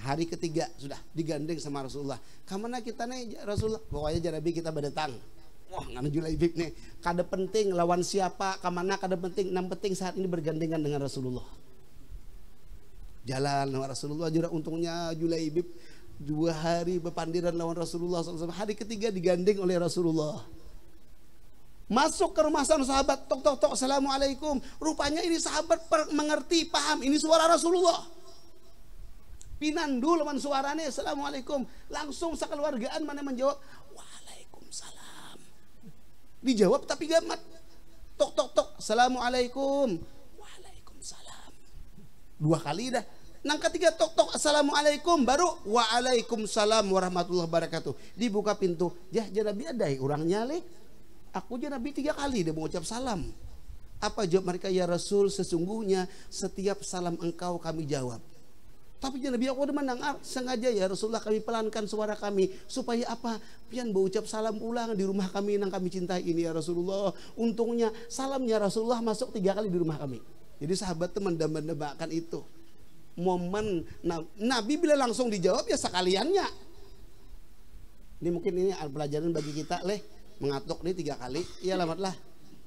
hari ketiga sudah digandeng sama Rasulullah. Kamana kita nih Rasulullah? Pokoknya jarabi kita berdatang. Wah, ngana Julaibib nih. Kada penting lawan siapa, kamana kada penting. Yang penting saat ini bergandengan dengan Rasulullah. Jalan lawan Rasulullah. Jura untungnya Julaibib 2 hari berpandiran lawan Rasulullah SAW. Hari ketiga digandeng oleh Rasulullah. Masuk ke rumah sang sahabat, tok assalamualaikum. Rupanya ini sahabat mengerti, paham ini suara Rasulullah. Pinandu lawan suaranya assalamualaikum. Langsung sekeluargaan mana menjawab waalaikumsalam. Dijawab tapi gamat. Tok assalamualaikum. Waalaikumsalam. 2 kali dah. Nang ketiga tok assalamualaikum baru waalaikumsalam warahmatullahi wabarakatuh. Dibuka pintu. Jah Nabi ada orangnya le. Aku aja Nabi 3 kali dia mengucap salam. Apa jawab mereka? Ya Rasul, sesungguhnya setiap salam engkau kami jawab. Tapi Nabi aku udah mendengar sengaja ya Rasulullah kami pelankan suara kami supaya apa? Pian berucap salam ulang di rumah kami yang kami cintai ini ya Rasulullah. Untungnya salamnya Rasulullah masuk 3 kali di rumah kami. Jadi sahabat itu mendambakan itu. Momen Nabi bila langsung dijawab ya sekaliannya. Ini mungkin ini pelajaran bagi kita mengatuk nih 3 kali, iya lamatlah.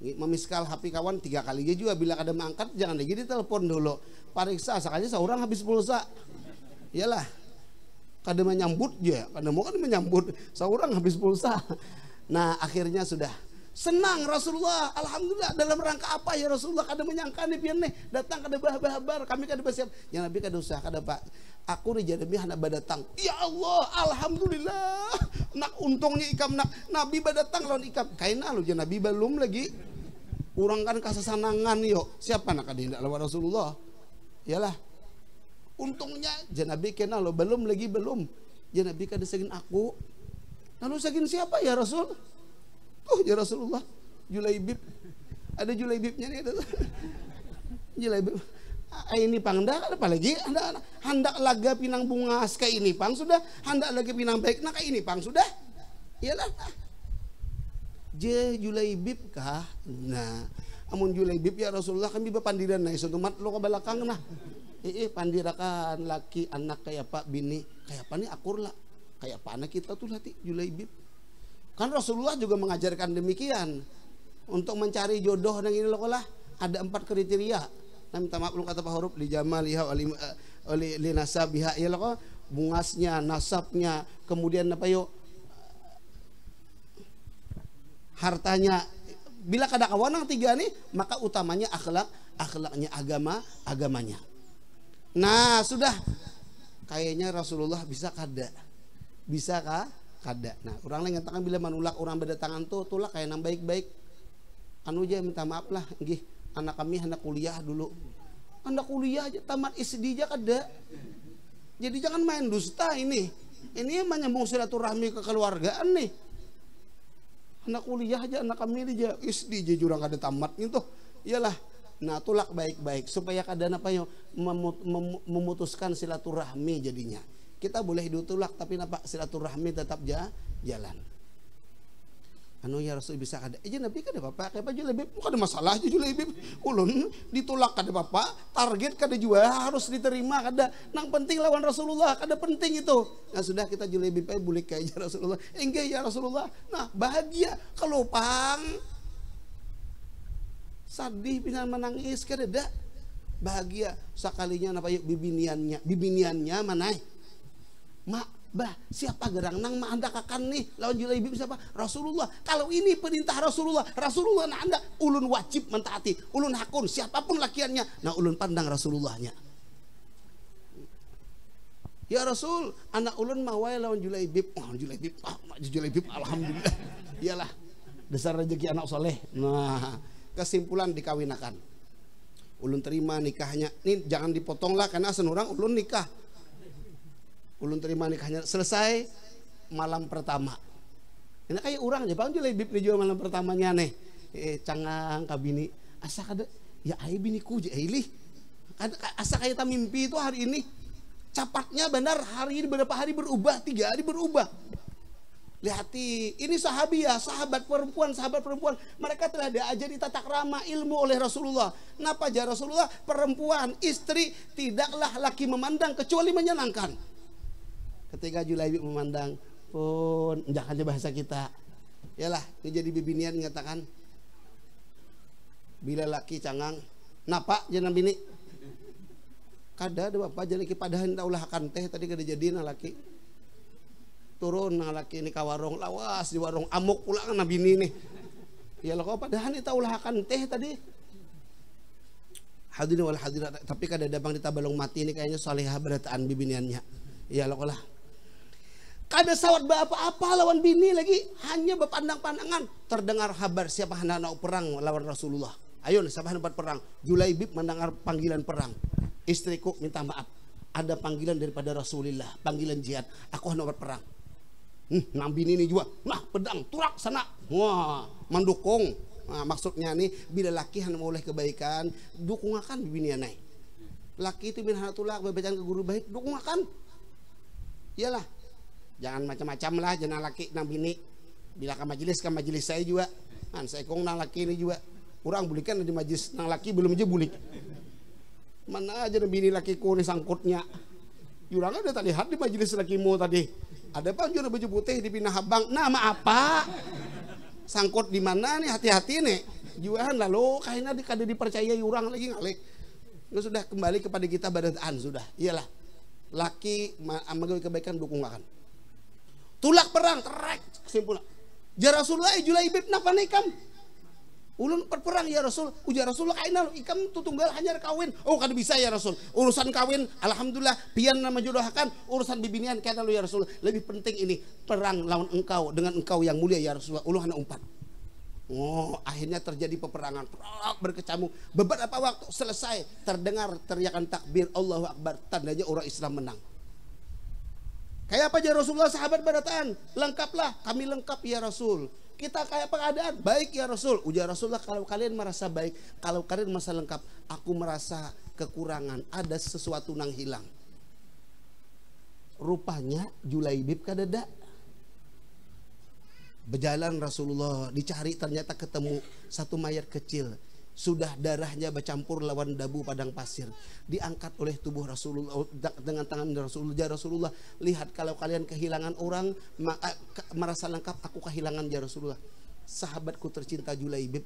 Memiskal HP kawan 3 kali dia juga bila kada mangkat jangan lagi ditelepon dulu. Pariksa sakanya seorang habis pulsa. Iyalah. Kada menyambut ya, kada mau kan menyambut seorang habis pulsa. Nah, akhirnya sudah Senang Rasulullah, alhamdulillah. Dalam rangka apa ya Rasulullah? Kada menyangka nih pian nih datang kada bahabar. Kami kada bersiap. Ya Nabi kada usah kada Pak. Aku nih jadi hendak badatang. Ya Allah, alhamdulillah. Nak untungnya ikam nak Nabi badatang lawan ikam. Kaina lu Nabi belum lagi. Urang kan kasasanangan yo. Siapa nak kada hendak lawan Rasulullah? Yalah. Untungnya Nabi kena lo belum lagi belum. Nabi kada segin aku. Lalu segin siapa ya Rasul? Ya Rasulullah, Julaibib. Ada Julaibibnya nih, ada. Julaibib. Ini pang dah apa lagi? Hendak laga pinang bungas kayak ini pang sudah. Hendak lagi pinang baik nak kayak ini pang sudah. Iyalah. Julaibib kah? Nah, amun Julaibib ya Rasulullah kami bepandiran naik satu mat lo ke belakang nah. Pandirakan laki anak kayak pak bini kayak apa nih akur lah. Kayak apa anak kita tuh latih Julaibib. Kan Rasulullah juga mengajarkan demikian. Untuk mencari jodoh yang ini loh lah. Ada 4 kriteria. Nah minta maaf lu kata Pak Huruf. Li jamaliha li nasabiha. Ya loh bungasnya, nasabnya. Kemudian apa yuk. Hartanya. Bila kada kawan yang 3 nih. Maka utamanya akhlaknya agamanya. Nah sudah. Kayaknya Rasulullah bisa kada. Bisa kah? Kada. Nah, orang lain ngatakan bila manulak orang berdatangan tuh tulak kayak nang baik-baik. Anu aja minta maaf lah, nggih. Anak kami hendak kuliah dulu. Hendak kuliah aja tamat SD aja kada. Jadi jangan main dusta ini. Ini menyambung silaturahmi kekeluargaan nih. Hendak kuliah aja anak kami aja SD aja jurang kada tamat gitu. Iyalah. Nah, tulak baik-baik supaya kada apa yo memutuskan silaturahmi jadinya. Kita boleh hidup tulak tapi nampak silaturahmi tetap jalan. Anu ya Rasul bisa kada. Nabi kada apa-apa. Kayak apa Julaibib? Bukan ada masalah aja Julaibib. Ulun ditulak kada apa-apa. Target kada juga harus diterima kada. Nang penting lawan Rasulullah kada penting itu. Nah sudah kita Julaibib boleh kayak Rasulullah. Enggak ya Rasulullah. Nah bahagia kalau pang sedih pinan menangis kada dah. Bahagia sekalinya apa yuk bibiniannya mana? Mak, bah, siapa gerang nang mak anda kakan nih lawan Julaibib siapa? Rasulullah. Kalau ini perintah Rasulullah nak anda ulun wajib mentaati, ulun hakun siapapun lakiannya. Nah ulun pandang Rasulullahnya. Ya Rasul, anak ulun mawai lawan Julaibib. Julaibib alhamdulillah. Iyalah, dasar rezeki anak soleh. Nah, kesimpulan dikawinakan. Ulun terima nikahnya. Nih jangan dipotong lah karena senurang ulun nikah. Ulun terima nikahnya selesai malam pertama. Ini kayak orang aja bang Julaibib nih jual malam pertamanya nih. Cangang kabini asa kada ya ai biniku je ailih. Asa kayak mimpi itu hari ini. Capatnya benar hari ini beberapa hari berubah 3 hari berubah. Lihati ini sahabat perempuan mereka telah diajari tata krama ilmu oleh Rasulullah. Kenapa aja Rasulullah perempuan istri tidaklah laki memandang kecuali menyenangkan. Ketika Julaibib memandang pun jangan aja bahasa kita. Yalah, ini jadi bibinian mengatakan bila laki cangang, napa jangan bini? Kada ada bapak jadi padahan taulah akan teh tadi kada jadi na laki. Turun na laki ini ka warung lawas di warung amuk pula na bini nih. Ya lo kau padahan taulah akan teh tadi. Hadirin wal hadirat tapi kada dabang ditabalong mati ini kayaknya salihah berataan bibiniannya. Ya lo lah. Kada sawat apa-apa lawan bini lagi. Hanya berpandang-pandangan. Terdengar kabar siapa hendak perang lawan Rasulullah. Ayo siapa hendak perang. Julaibib mendengar panggilan perang. Istriku minta maaf. Ada panggilan daripada Rasulullah. Panggilan jihad. Aku hendak berperang. Nang bini ini juga. Nah pedang turak sana. Wah mendukung. Nah, maksudnya nih bila laki hendak oleh kebaikan. Dukung akan bini anai. Laki itu bin hendak tulak. Bebacaan ke guru baik. Dukung akan. Iyalah. Jangan macam-macam lah jangan laki nang bini. Bila ke majelis saya juga. Kan saya kong nang laki ini juga. Kurang bulikan di majelis nang laki belum aja bulik. Mana aja nang bini lakiku ini sangkutnya. Jurang udah tadi lihat di majelis lakimu tadi. Ada apa jurang baju putih di pinah habang. Nama apa? Sangkut di mana nih hati-hati nih. Jualan lalu kayaknya kada dipercaya orang lagi ngalik. Nggak sudah kembali kepada kita badataan sudah. Iyalah. Laki amagawi kebaikan dukung akan. Tulak perang terek kesimpulan. Ya Rasulullah Julaibib napa nikam? Ulun perperang ya Rasul. Ujar Rasulullah kaina lu ikam tutunggal hanyar kawin. Oh kada bisa ya Rasul. Urusan kawin alhamdulillah pian nama jodohakan, urusan bibinian kaina lu ya Rasul. Lebih penting ini perang lawan engkau dengan engkau yang mulia ya Rasulullah. Ulun hana umpat. Oh, akhirnya terjadi peperangan. Berkecamuk. Beberapa waktu selesai terdengar teriakan takbir Allahu Akbar, tandanya orang Islam menang. Kayak apa ya Rasulullah? Sahabat berdataan, lengkaplah, kami lengkap ya Rasul. Kita kayak pengadaan, baik ya Rasul. Ujar Rasulullah, kalau kalian merasa baik, kalau kalian merasa lengkap, aku merasa kekurangan, ada sesuatu nang hilang. Rupanya Julaibib kadada. Berjalan Rasulullah, dicari ternyata ketemu satu mayat kecil. Sudah darahnya bercampur lawan dabu padang pasir. Diangkat oleh tubuh Rasulullah dengan tangan Rasulullah. Ya Rasulullah, lihat kalau kalian kehilangan orang merasa lengkap, aku kehilangan ya Rasulullah. Sahabatku tercinta Julaibib,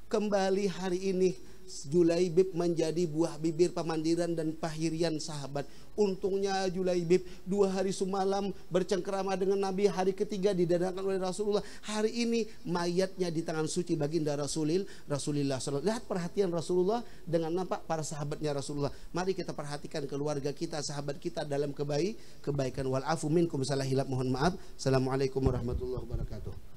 kembali hari ini Julaibib menjadi buah bibir pemandiran dan pahirian sahabat. Untungnya Julaibib 2 hari semalam bercengkerama dengan Nabi, hari ketiga didatangkan oleh Rasulullah. Hari ini mayatnya di tangan suci baginda Rasulullah. Lihat perhatian Rasulullah dengan nampak para sahabatnya Rasulullah. Mari kita perhatikan keluarga kita, sahabat kita dalam kebaikan. Wal afu minkum, salah hilap mohon maaf. Assalamualaikum warahmatullahi wabarakatuh.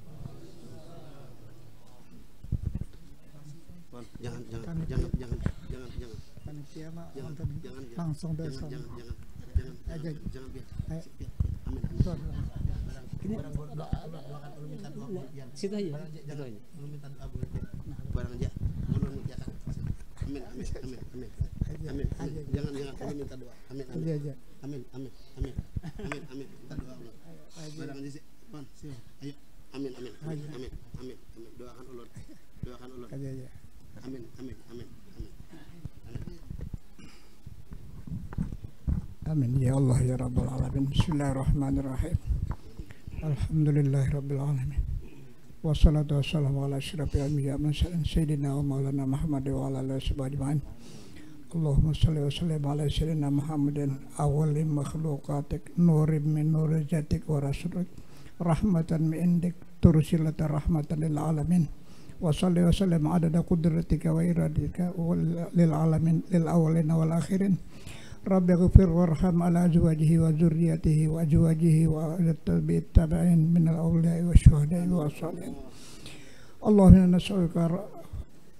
Jangan panitia mah langsung besok jangan biar amin situ aja belum minta doa barang aja amin jangan minta doa amin minta doa barang aja sih ayo amin doakan ulun amin amin ya Allah ya Rabbal Alamin. Bismillahirrahmanirrahim. Alhamdulillahirabbil alamin. Wassalatu wassalamu ala asyrafil anbiya'i wal mursalin sayyidina wa maulana Muhammad wa ala alihi washabbihi. Allahumma shalli wa sallim ala sayyidina Muhammadin awwali makhluqatik nurim min nuri zatik wa rasulik rahmatan min indik tursilata rahmatan lil alamin. Wa salli wa sallim adada qudratika wa iradatika lil alamin lil awwalina wal akhirin. Rabbi ghfir warham ala azwajihi wa zurriyatihi wa azwajihi wa tabi'it tabi'in min al-awliya'i wa syuhada'i wa salihin.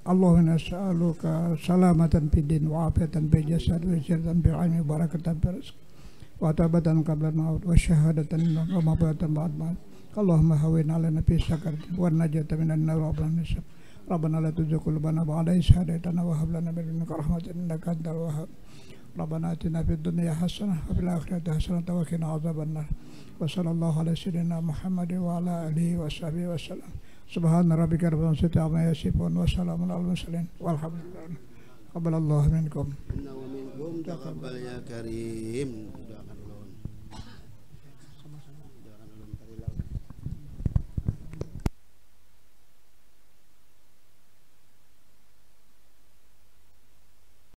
Allahumma nas'aluka salamatan fid din wa afiatan fil jasad wa izzatan bil ilmi wa barakatan fil rizq wa tabatan qabla al-maut wa syahadatan wa maghfiratan ba'da al-maut. Allahumma hawwin 'alaina fi sakarati wa najata minan nar wa min nisab. Rabbana la tuzigh qulubana ba'da idh hadaytana wa hab lana min ladunka rahmatan innaka antal wahhab. Rabbana atina fid dunya hasanah wa fil akhirati hasanah wa qina adzabannar. Wa sallallahu ala sayyidina Muhammad wa ala alihi wa sahbihi wasallam. Subhana rabbika rabbil izzati amma yasifun wa salamun alal mursalin walhamdulillah. Qabbalallahu minkum. Inna wa minkum taqabbal ya karim.